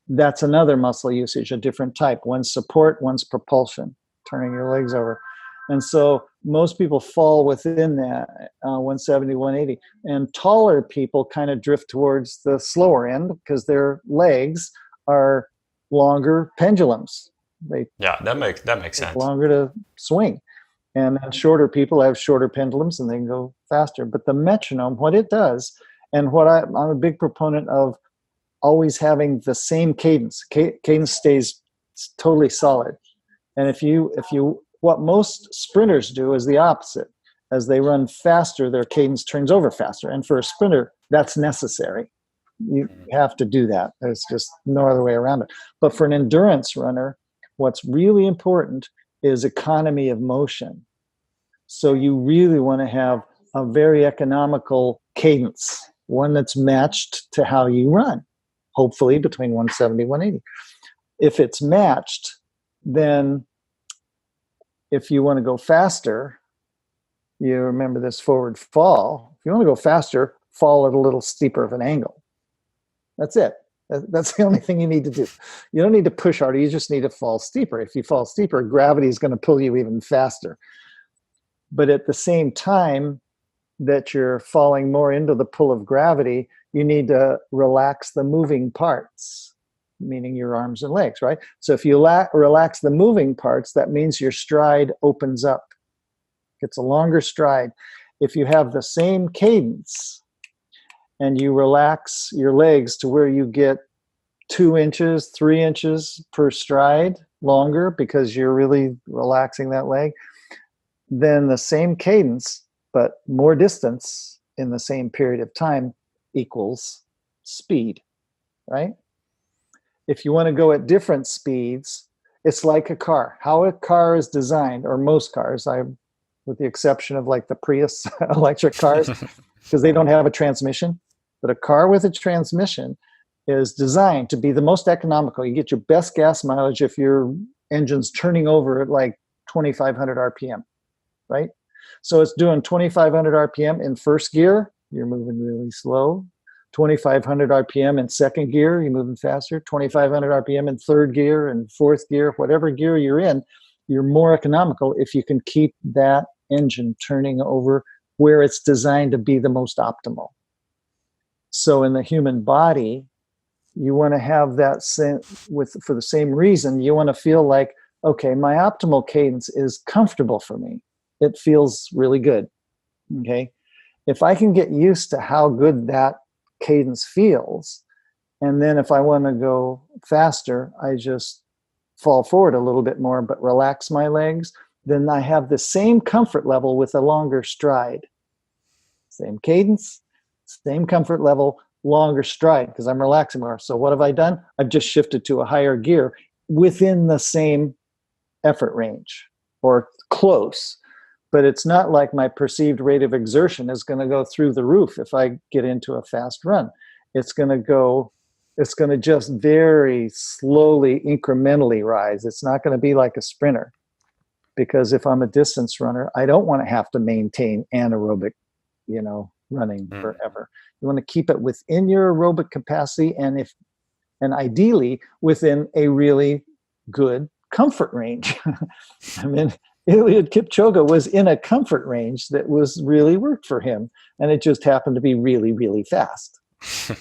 That's another muscle usage, a different type. One's support, one's propulsion, turning your legs over. And so most people fall within that 170, 180. And taller people kind of drift towards the slower end because their legs are longer pendulums. That makes sense. Longer to swing. And then shorter people have shorter pendulums and they can go faster. But the metronome, what it does, and what I'm a big proponent of, always having the same cadence. Cadence stays totally solid. And what most sprinters do is the opposite. As they run faster, their cadence turns over faster. And for a sprinter, that's necessary. You have to do that. There's just no other way around it. But for an endurance runner, what's really important is economy of motion. So you really want to have a very economical cadence, one that's matched to how you run, hopefully between 170 and 180. If it's matched, then if you want to go faster, you remember this forward fall. If you want to go faster, fall at a little steeper of an angle. That's it. That's the only thing you need to do. You don't need to push harder. You just need to fall steeper. If you fall steeper, gravity is going to pull you even faster. But at the same time that you're falling more into the pull of gravity, you need to relax the moving parts, meaning your arms and legs, right? So if you relax the moving parts, that means your stride opens up. It's a longer stride. If you have the same cadence and you relax your legs to where you get 2 inches, 3 inches per stride longer because you're really relaxing that leg, then the same cadence, but more distance in the same period of time equals speed, right? If you want to go at different speeds, it's like a car. How a car is designed, or most cars, with the exception of like the Prius electric cars, because they don't have a transmission. But a car with a transmission is designed to be the most economical. You get your best gas mileage if your engine's turning over at like 2,500 RPM, right? So it's doing 2,500 RPM in first gear, you're moving really slow. 2,500 RPM in second gear, you're moving faster. 2,500 RPM in third gear and fourth gear, whatever gear you're in, you're more economical if you can keep that engine turning over where it's designed to be the most optimal. So in the human body, you want to have that same, for the same reason, you want to feel like, okay, my optimal cadence is comfortable for me. It feels really good. Okay. If I can get used to how good that cadence feels, and then if I want to go faster, I just fall forward a little bit more, but relax my legs, then I have the same comfort level with a longer stride. Same cadence, same comfort level, longer stride, because I'm relaxing more. So what have I done? I've just shifted to a higher gear within the same effort range, or close. But it's not like my perceived rate of exertion is going to go through the roof if I get into a fast run. It's going to just very slowly, incrementally rise. It's not going to be like a sprinter. Because if I'm a distance runner, I don't want to have to maintain anaerobic, running forever. You want to keep it within your aerobic capacity, and ideally within a really good comfort range. I mean, Eliud Kipchoge was in a comfort range that was really worked for him, and it just happened to be really, really fast.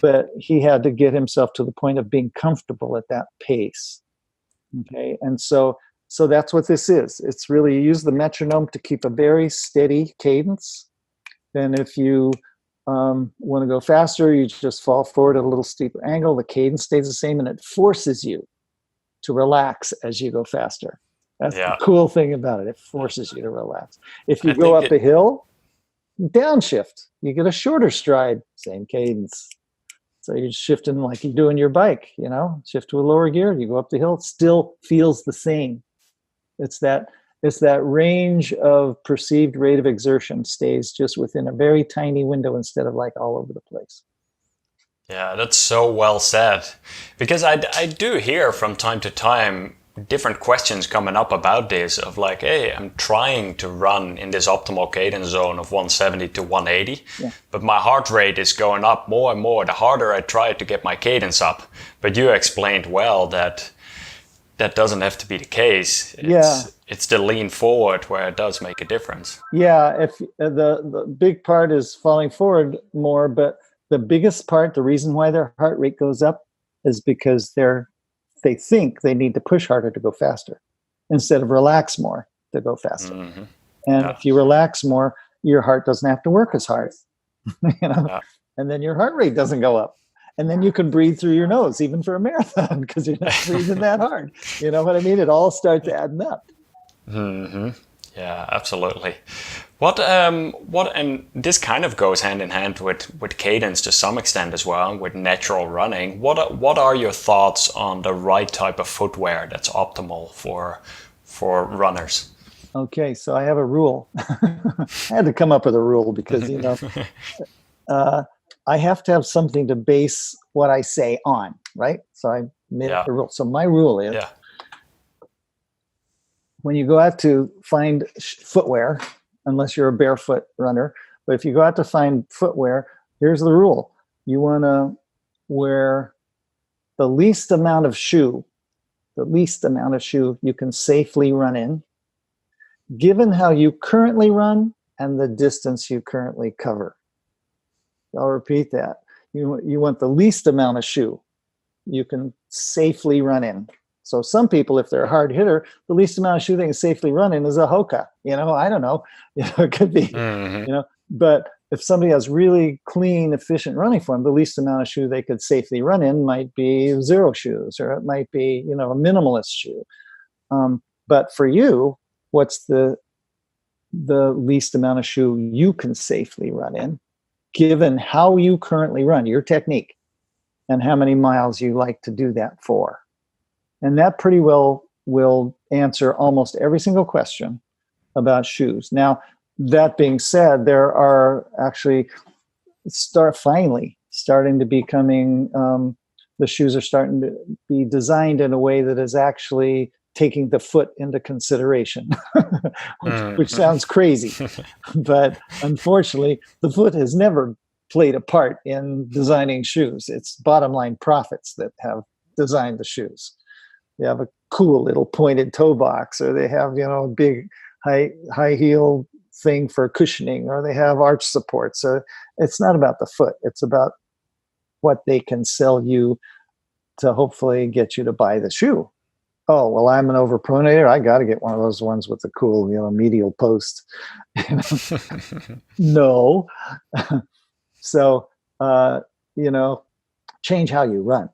But he had to get himself to the point of being comfortable at that pace. Okay, and so that's what this is. It's really, you use the metronome to keep a very steady cadence. Then if you want to go faster, you just fall forward at a little steeper angle. The cadence stays the same, and it forces you to relax as you go faster. That's the cool thing about it. It forces you to relax. If you go up a hill, downshift. You get a shorter stride, same cadence. So you're shifting like you do in your bike, shift to a lower gear, you go up the hill, it still feels the same. It's that range of perceived rate of exertion stays just within a very tiny window instead of like all over the place. Yeah, that's so well said. Because I do hear from time to time different questions coming up about this of like, hey, I'm trying to run in this optimal cadence zone of 170 to 180, but my heart rate is going up more and more the harder I try to get my cadence up. But you explained well that doesn't have to be the case. It's the lean forward where it does make a difference. Yeah, if the big part is falling forward more, but the biggest part, the reason why their heart rate goes up is because they think they need to push harder to go faster instead of relax more to go faster. Mm-hmm. And if you relax more, your heart doesn't have to work as hard, and then your heart rate doesn't go up. And then you can breathe through your nose, even for a marathon, because you're not breathing that hard. You know what I mean? It all starts adding up. Mm-hmm. Yeah, absolutely. And this kind of goes hand in hand with cadence to some extent as well, with natural running. What are your thoughts on the right type of footwear that's optimal for runners? Okay, so I have a rule. I had to come up with a rule because, I have to have something to base what I say on, right? So made a rule. So my rule is, yeah, when you go out to find footwear, unless you're a barefoot runner, but if you go out to find footwear, here's the rule. You want to wear the least amount of shoe you can safely run in, given how you currently run and the distance you currently cover. I'll repeat that. You want the least amount of shoe you can safely run in. So some people, if they're a hard hitter, the least amount of shoe they can safely run in is a Hoka. I don't know. It could be, but if somebody has really clean, efficient running form, the least amount of shoe they could safely run in might be zero shoes, or it might be, a minimalist shoe. But for you, what's the least amount of shoe you can safely run in, given how you currently run, your technique, and how many miles you like to do that for? And that pretty well will answer almost every single question about shoes. Now, that being said, there are actually starting to becoming, the shoes are starting to be designed in a way that is actually taking the foot into consideration, which sounds crazy. But unfortunately, the foot has never played a part in designing shoes. It's bottom line profits that have designed the shoes. They have a cool little pointed toe box, or they have, a big high heel thing for cushioning, or they have arch support. So it's not about the foot. It's about what they can sell you to hopefully get you to buy the shoe. Oh, well, I'm an overpronator. I got to get one of those ones with the cool, medial post. No. So, change how you run.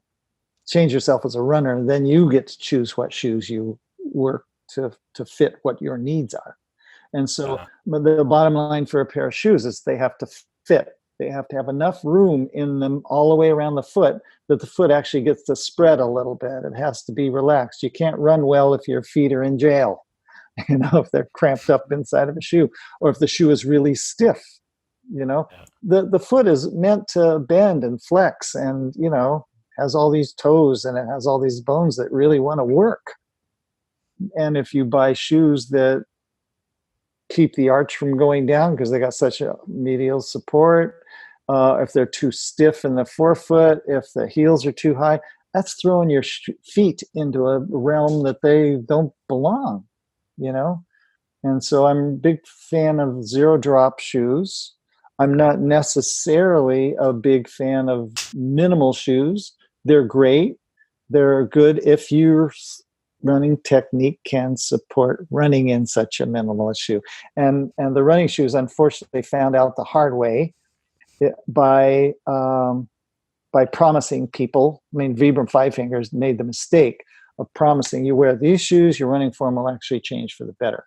Change yourself as a runner, and then you get to choose what shoes you work to fit what your needs are. And so the bottom line for a pair of shoes is they have to fit. They have to have enough room in them all the way around the foot that the foot actually gets to spread a little bit. It has to be relaxed. You can't run well if your feet are in jail, if they're cramped up inside of a shoe, or if the shoe is really stiff. The foot is meant to bend and flex, and has all these toes, and it has all these bones that really want to work. And if you buy shoes that keep the arch from going down because they got such a medial support, if they're too stiff in the forefoot, if the heels are too high, that's throwing your feet into a realm that they don't belong, And so I'm a big fan of zero drop shoes. I'm not necessarily a big fan of minimal shoes. They're great. They're good if your running technique can support running in such a minimalist shoe. And the running shoes, unfortunately, found out the hard way by promising people. Vibram Five Fingers made the mistake of promising you wear these shoes, your running form will actually change for the better.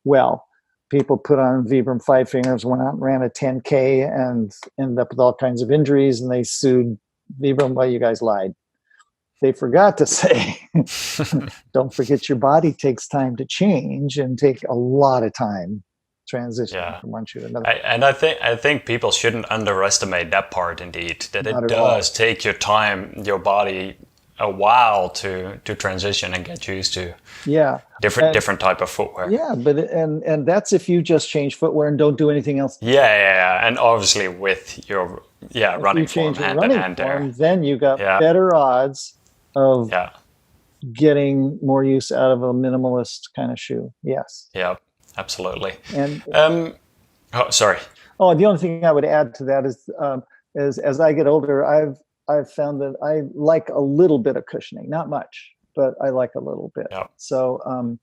Well, people put on Vibram Five Fingers, went out and ran a 10K and ended up with all kinds of injuries, and they sued Vibram. Well, you guys lied. They forgot to say, don't forget your body takes time to change and take a lot of time transition from one shoe to another. I think people shouldn't underestimate that part, indeed, that it does take your body a while to transition and get used to different type of footwear. Yeah, but and that's if you just change footwear and don't do anything else. And obviously with your running form and there, then you got better odds of getting more use out of a minimalist kind of shoe. Yes. Yeah, absolutely. And sorry. Oh, the only thing I would add to that is as I get older, I've found that I like a little bit of cushioning, not much, but I like a little bit. Yeah. So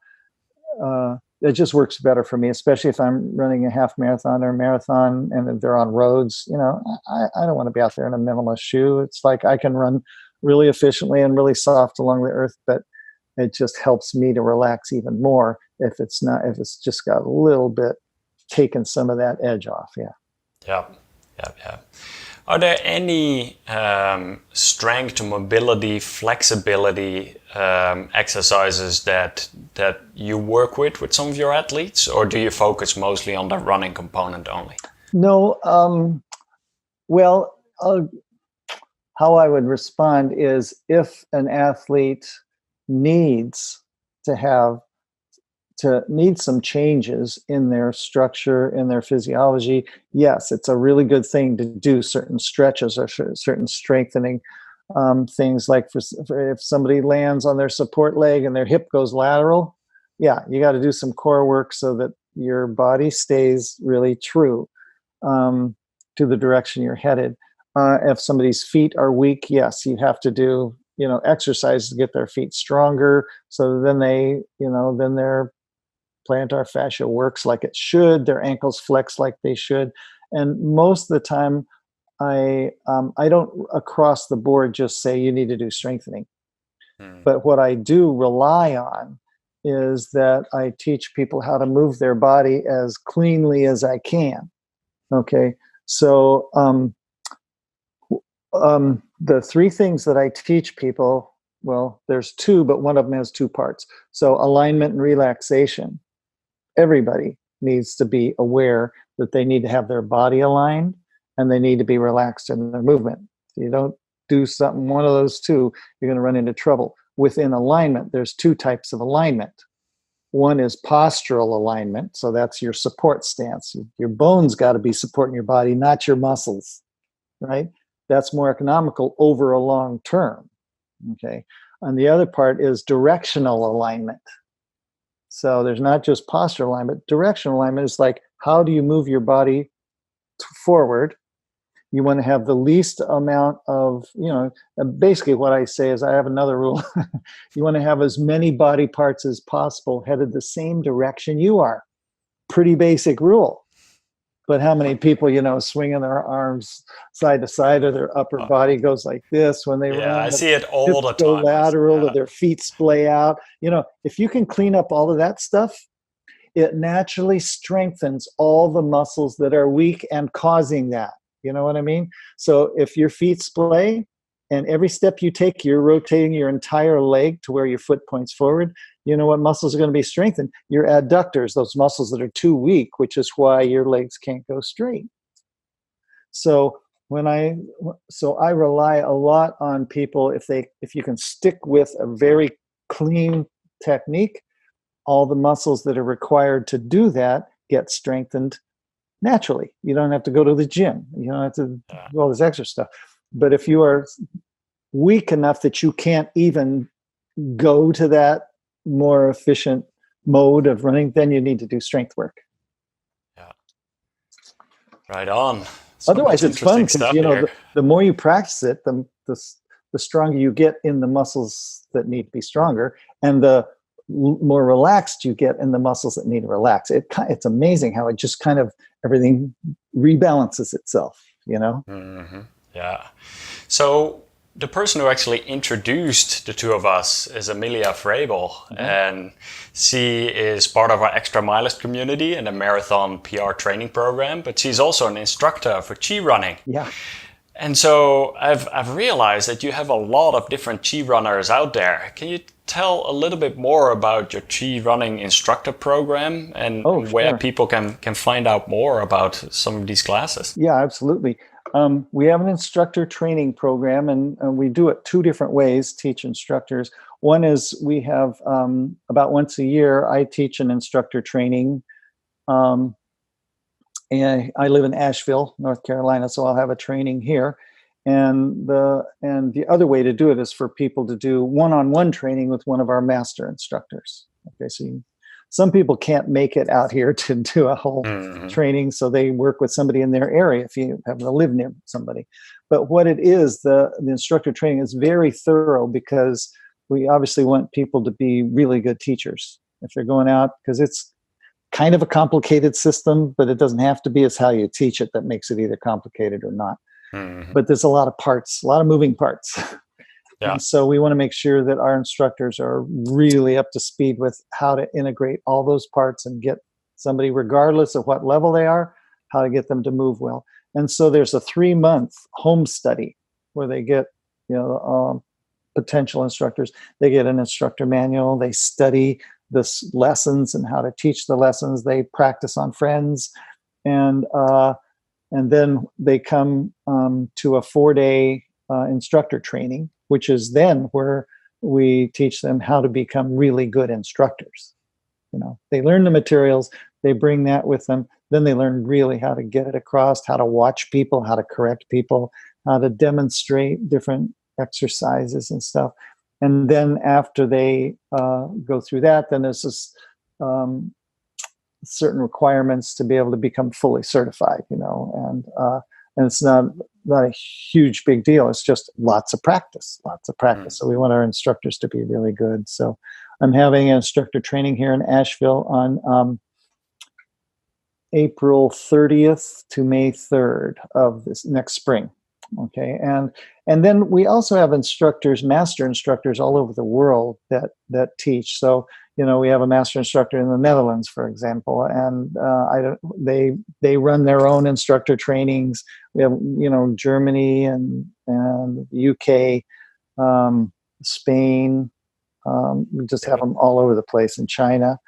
it just works better for me, especially if I'm running a half marathon or a marathon and they're on roads. I don't want to be out there in a minimalist shoe. It's like I can run really efficiently and really soft along the earth, but it just helps me to relax even more if it's just got a little bit taken some of that edge off. Yeah. Are there any strength, mobility, flexibility exercises that you work with some of your athletes, or do you focus mostly on the running component only? No. Well, how I would respond is, if an athlete needs need some changes in their structure, in their physiology, yes, it's a really good thing to do certain stretches or certain strengthening things. Like for if somebody lands on their support leg and their hip goes lateral, yeah, you got to do some core work so that your body stays really true to the direction you're headed. If somebody's feet are weak, yes, you have to do, exercises to get their feet stronger. So then then their plantar fascia works like it should, their ankles flex like they should. And most of the time, I don't across the board just say you need to do strengthening. But what I do rely on is that I teach people how to move their body as cleanly as I can. Okay, so the three things that I teach people, well, there's two, but one of them has two parts. So alignment and relaxation. Everybody needs to be aware that they need to have their body aligned and they need to be relaxed in their movement. If you don't do one of those two, you're going to run into trouble. Within alignment, there's two types of alignment. One is postural alignment. So that's your support stance. Your bones got to be supporting your body, not your muscles, right? That's more economical over a long term. Okay. And the other part is directional alignment. So there's not just postural alignment. Directional alignment is like, how do you move your body forward? You want to have the least amount of, basically what I say is, I have another rule. You want to have as many body parts as possible headed the same direction you are. Pretty basic rule. But how many people, swinging their arms side to side, or their upper body goes like this when they run? I see it all the time. Go lateral, or their feet splay out. If you can clean up all of that stuff, it naturally strengthens all the muscles that are weak and causing that. You know what I mean? So if your feet splay, and every step you take, you're rotating your entire leg to where your foot points forward, you know what muscles are going to be strengthened? Your adductors, those muscles that are too weak, which is why your legs can't go straight. So I rely a lot on people, if you can stick with a very clean technique, all the muscles that are required to do that get strengthened naturally. You don't have to go to the gym. You don't have to do all this extra stuff. But if you are weak enough that you can't even go to that more efficient mode of running, then you need to do strength work. Yeah. Right on. Otherwise, it's fun because the more you practice it, the stronger you get in the muscles that need to be stronger, and the more relaxed you get in the muscles that need to relax. It's amazing how it just kind of everything rebalances itself. Mm-hmm. Yeah. So the person who actually introduced the two of us is Emilia Frabel, and she is part of our Extra Milers community and the Marathon PR training program, but she's also an instructor for ChiRunning. Yeah. And so I've realized that you have a lot of different ChiRunners out there. Can you tell a little bit more about your ChiRunning instructor program and where people can find out more about some of these classes? Yeah, absolutely. We have an instructor training program, and we do it two different ways, teach instructors. One is we have about once a year, I teach an instructor training. And I live in Asheville, North Carolina, so I'll have a training here. And the other way to do it is for people to do one-on-one training with one of our master instructors. Okay, so some people can't make it out here to do a whole training, so they work with somebody in their area if you happen to live near somebody. But what it is, the instructor training is very thorough because we obviously want people to be really good teachers if they're going out, because it's kind of a complicated system, but it doesn't have to be. It's how you teach it that makes it either complicated or not. But there's a lot of parts, a lot of moving parts. And so we want to make sure that our instructors are really up to speed with how to integrate all those parts and get somebody, regardless of what level they are, how to get them to move well. And so there's a 3-month home study where they get, potential instructors, they get an instructor manual, they study the lessons and how to teach the lessons, they practice on friends, and then they come to a 4-day instructor training, which is then where we teach them how to become really good instructors. They learn the materials, they bring that with them, then they learn really how to get it across, how to watch people, how to correct people, how to demonstrate different exercises and stuff. And then after they go through that, then there's this certain requirements to be able to become fully certified, and it's not a huge big deal. It's just lots of practice. So we want our instructors to be really good. So I'm having an instructor training here in Asheville on April 30th to May 3rd of this next spring. Okay, and then we also have master instructors all over the world that teach. So we have a master instructor in the Netherlands, for example, and they run their own instructor trainings. We have Germany and UK, Spain. We just have them all over the place in China,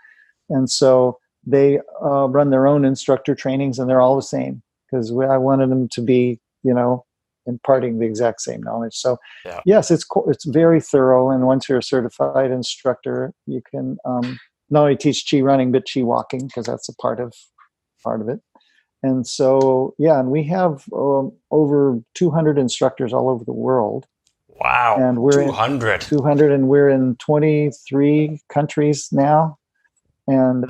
and so they run their own instructor trainings, and they're all the same because I wanted them to be imparting the exact same knowledge. So yes, it's very thorough. And once you're a certified instructor, you can not only teach ChiRunning, but Chi walking, because that's a part of it. And so, and we have over 200 instructors all over the world. Wow. And we're 200. 200, and we're in 23 countries now. And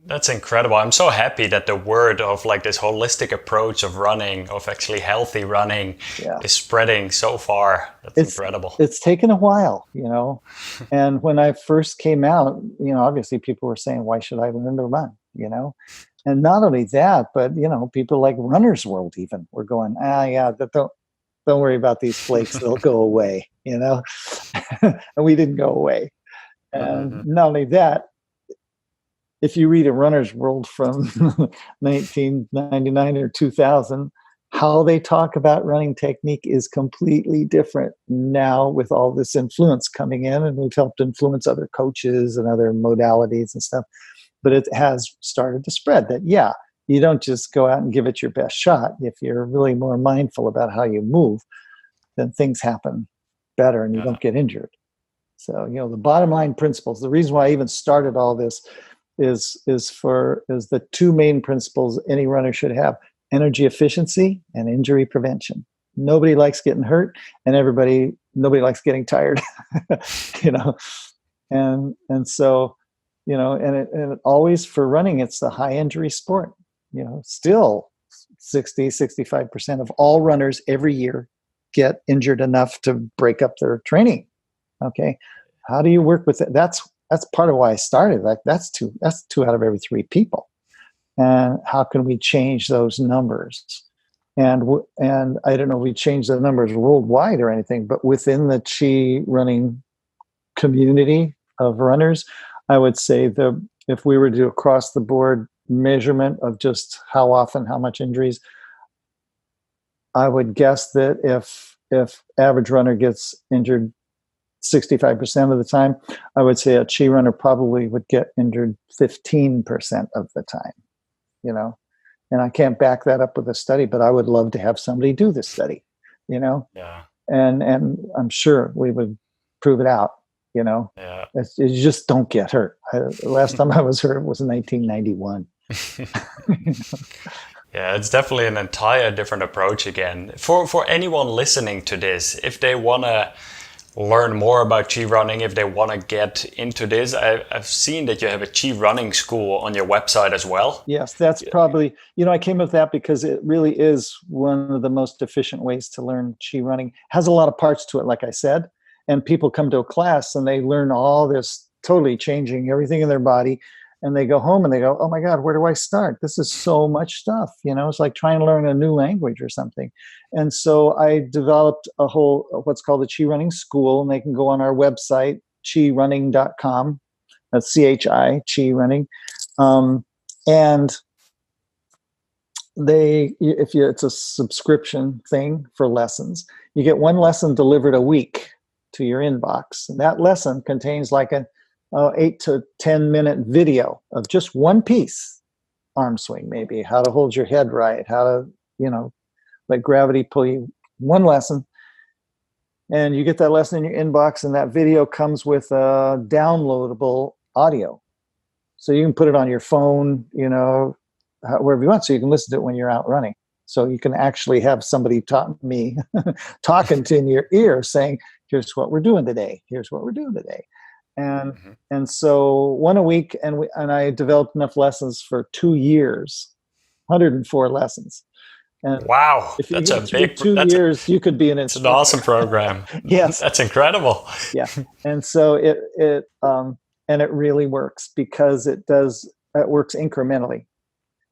that's incredible. I'm so happy that the word of this holistic approach of running, of actually healthy running, is spreading so far. It's incredible. It's taken a while, and when I first came out, obviously people were saying, why should I learn to run, and not only that, but, people like Runner's World even were going, don't worry about these flakes. They'll go away, and we didn't go away. And not only that, if you read a Runner's World from 1999 or 2000, how they talk about running technique is completely different now with all this influence coming in, and we've helped influence other coaches and other modalities and stuff. But it has started to spread that, you don't just go out and give it your best shot. If you're really more mindful about how you move, then things happen better and you don't get injured. So, the bottom line principles, the reason why I even started all this is the two main principles any runner should have: energy efficiency and injury prevention. Nobody likes getting hurt, and nobody likes getting tired. And so, and it always, for running, it's the high injury sport. Still 65% of all runners every year get injured enough to break up their training. Okay, how do you work with it? That's part of why I started. That's two out of every three people. And how can we change those numbers? And I don't know if we change the numbers worldwide or anything, but within the ChiRunning community of runners, I would say if we were to do across the board measurement of just how often, how much injuries, I would guess that if average runner gets injured 65% of the time, I would say a Chi runner probably would get injured 15% of the time, and I can't back that up with a study, but I would love to have somebody do this study, and I'm sure we would prove it out, you just don't get hurt. The last time I was hurt was in 1991. Yeah, it's definitely an entire different approach again. For anyone listening to this, if they want to learn more about ChiRunning, if they want to get into this, I've seen that you have a ChiRunning school on your website as well. Yes, that's probably, I came up with that because it really is one of the most efficient ways to learn ChiRunning. It has a lot of parts to it, like I said, and people come to a class and they learn all this, totally changing everything in their body, and they go home and they go, oh my God, where do I start? This is so much stuff. It's like trying to learn a new language or something. And so I developed a whole, what's called the ChiRunning School, and they can go on our website, ChiRunning.com. That's CHI, ChiRunning. And it's a subscription thing for lessons. You get one lesson delivered a week to your inbox. And that lesson contains like an 8 to 10 minute video of just one piece, arm swing, maybe how to hold your head right, how to, let gravity pull you, one lesson. And you get that lesson in your inbox, and that video comes with a downloadable audio. So you can put it on your phone, wherever you want, so you can listen to it when you're out running. So you can actually have somebody talking to in your ear saying, here's what we're doing today. Here's what we're doing today. And so one a week, and I developed enough lessons for 2 years, 104 lessons. And wow, if you that's get a through big. 2 years, you could be an It's an instructor. awesome program. Yes, that's incredible. yeah. And so it really works because it works incrementally.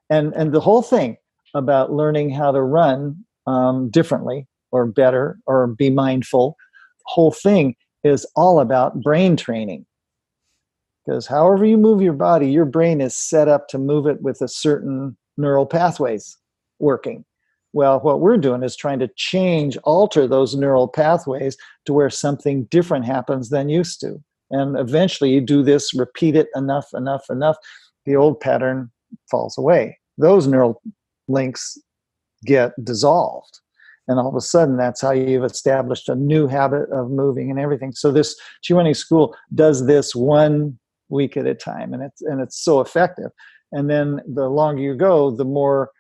And the whole thing about learning how to run differently or better or be mindful, the whole thing is all about brain training. Because however you move your body, your brain is set up to move it with a certain neural pathways working. Well, what we're doing is trying to alter those neural pathways to where something different happens than used to. And eventually you do this, repeat it enough, the old pattern falls away. Those neural links get dissolved. And all of a sudden, that's how you've established a new habit of moving and everything. So this ChiRunning school does this 1 week at a time, and it's so effective. And then the longer you go, the more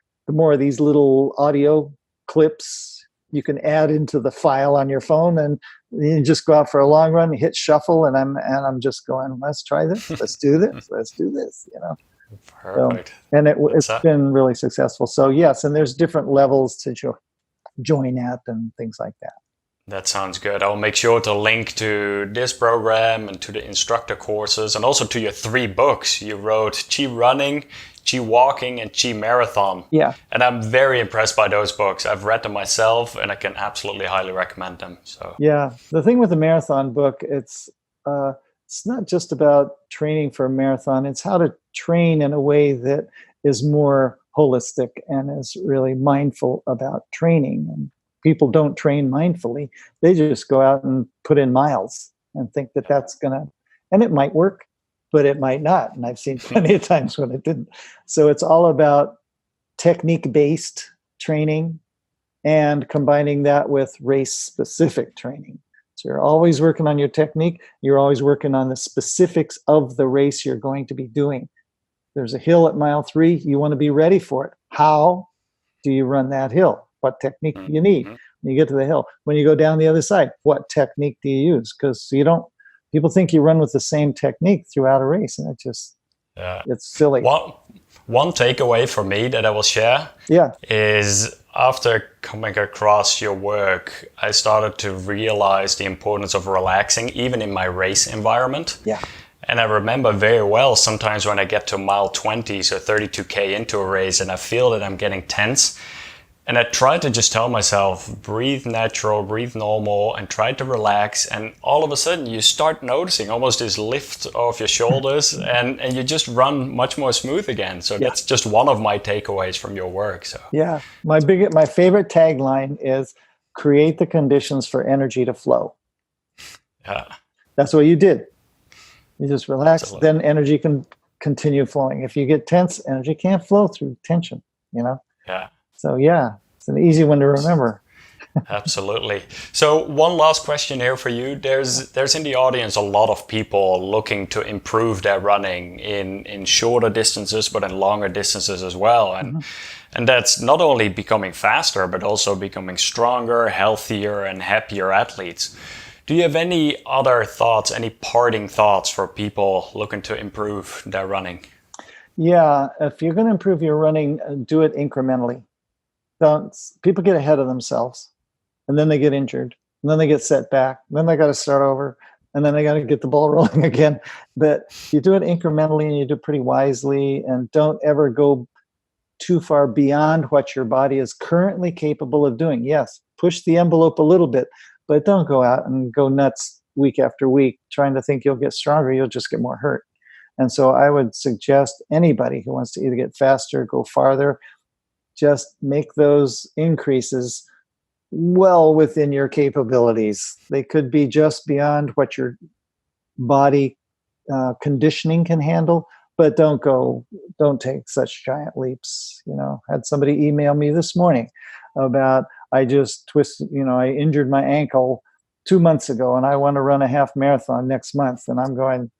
of these little audio clips you can add into the file on your phone, and you just go out for a long run, hit shuffle, and I'm just going, let's try this, let's do this, let's do this, Perfect. So, and it's been really successful. So yes, and there's different levels to join at and things like that. That sounds good. I'll make sure to link to this program and to the instructor courses, and also to your 3 books. You wrote ChiRunning, ChiWalking, and ChiMarathon. Yeah. And I'm very impressed by those books. I've read them myself, and I can absolutely highly recommend them. So yeah, the thing with the marathon book, it's not just about training for a marathon. It's how to train in a way that is more holistic and is really mindful about training. And people don't train mindfully. They just go out and put in miles and think that that's and it might work, but it might not. And I've seen plenty of times when it didn't. So it's all about technique-based training and combining that with race-specific training. So you're always working on your technique. You're always working on the specifics of the race you're going to be doing. There's a hill at mile 3. You want to be ready for it. How do you run that hill? What technique do you need when you get to the hill? When you go down the other side, what technique do you use? Because people think you run with the same technique throughout a race, and it's silly. One takeaway for me that I will share is after coming across your work, I started to realize the importance of relaxing, even in my race environment. Yeah. And I remember very well sometimes when I get to mile 20, so 32K into a race, and I feel that I'm getting tense. And I tried to just tell myself, breathe natural, breathe normal, and try to relax. And all of a sudden, you start noticing almost this lift off your shoulders, and you just run much more smooth again. So that's just one of my takeaways from your work. So yeah, my favorite tagline is create the conditions for energy to flow. Yeah, that's what you did. You just relax, then energy can continue flowing. If you get tense, energy can't flow through tension. Yeah. So yeah, it's an easy one to remember. Absolutely. So one last question here for you. There's in the audience a lot of people looking to improve their running in shorter distances, but in longer distances as well. And that's not only becoming faster, but also becoming stronger, healthier, and happier athletes. Do you have any other thoughts, any parting thoughts for people looking to improve their running? Yeah, if you're going to improve your running, do it incrementally. People get ahead of themselves, and then they get injured, and then they get set back, and then they got to start over, and then they got to get the ball rolling again. But you do it incrementally, and you do it pretty wisely, and don't ever go too far beyond what your body is currently capable of doing. Yes, push the envelope a little bit, but don't go out and go nuts week after week trying to think you'll get stronger. You'll just get more hurt. And so I would suggest anybody who wants to either get faster, go farther, just make those increases well within your capabilities. They could be just beyond what your body conditioning can handle, but don't take such giant leaps. Had somebody email me this morning about, I just twisted, I injured my ankle 2 months ago and I want to run a half marathon next month. And I'm going,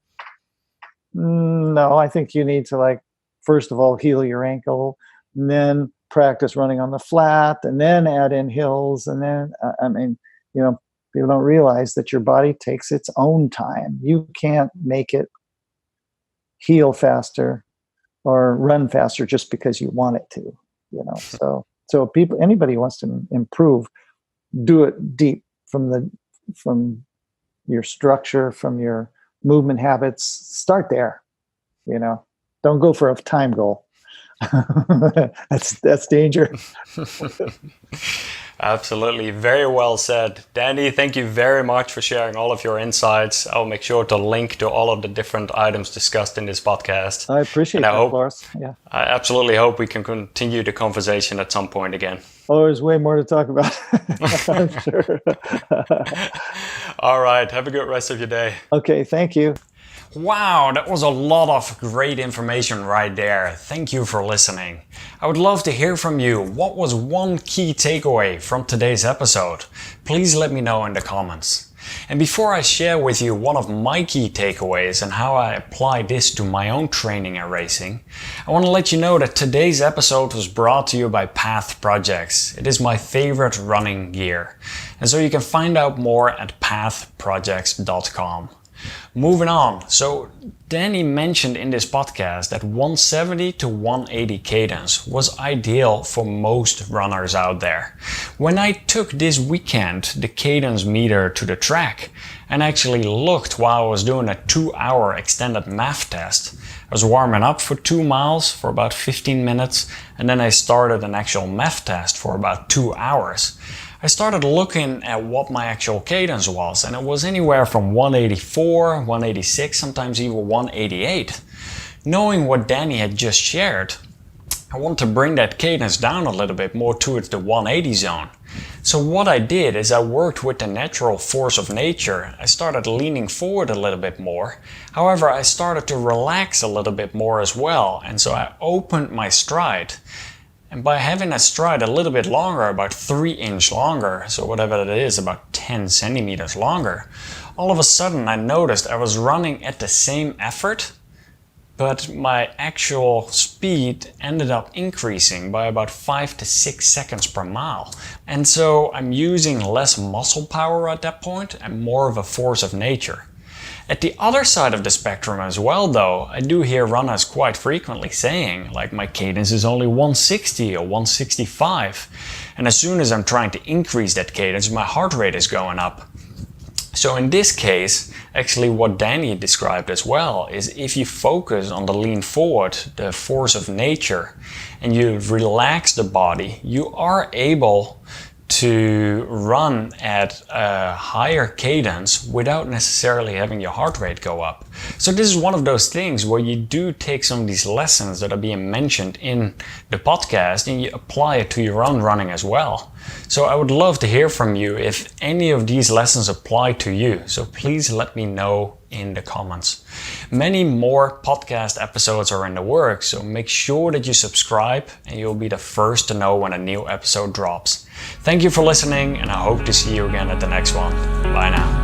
no, I think you need to, like, first of all, heal your ankle, and then practice running on the flat, and then add in hills. And then, I mean, people don't realize that your body takes its own time. You can't make it heal faster or run faster just because you want it to, So anybody who wants to improve, do it deep from your structure, from your movement habits. Start there. Don't go for a time goal. That's danger. Absolutely. Very well said. Danny, thank you very much for sharing all of your insights. I'll make sure to link to all of the different items discussed in this podcast. I appreciate that, Floris. Yeah. I absolutely hope we can continue the conversation at some point again. Oh, there's way more to talk about. I'm sure. All right. Have a good rest of your day. Okay. Thank you. Wow, that was a lot of great information right there. Thank you for listening. I would love to hear from you. What was one key takeaway from today's episode? Please let me know in the comments. And before I share with you one of my key takeaways and how I apply this to my own training and racing, I want to let you know that today's episode was brought to you by Path Projects. It is my favorite running gear. And so you can find out more at pathprojects.com. Moving on, so Danny mentioned in this podcast that 170 to 180 cadence was ideal for most runners out there. When I took this weekend the cadence meter to the track and actually looked while I was doing a 2-hour extended math test, I was warming up for 2 miles for about 15 minutes and then I started an actual math test for about 2 hours. I started looking at what my actual cadence was, and it was anywhere from 184, 186, sometimes even 188. Knowing what Danny had just shared, I want to bring that cadence down a little bit more towards the 180 zone. So what I did is I worked with the natural force of nature. I started leaning forward a little bit more. However, I started to relax a little bit more as well, and so I opened my stride. And by having a stride a little bit longer, about 3 inches longer, so whatever that is, about 10 centimeters longer, all of a sudden I noticed I was running at the same effort, but my actual speed ended up increasing by about 5 to 6 seconds per mile. And so I'm using less muscle power at that point and more of a force of nature. At the other side of the spectrum as well though, I do hear runners quite frequently saying, like, my cadence is only 160 or 165. And as soon as I'm trying to increase that cadence, my heart rate is going up. So in this case, actually what Danny described as well is if you focus on the lean forward, the force of nature, and you relax the body, you are able to run at a higher cadence without necessarily having your heart rate go up. So this is one of those things where you do take some of these lessons that are being mentioned in the podcast and you apply it to your own running as well. So I would love to hear from you if any of these lessons apply to you. So please let me know in the comments. Many more podcast episodes are in the works, so make sure that you subscribe and you'll be the first to know when a new episode drops. Thank you for listening and I hope to see you again at the next one. Bye now.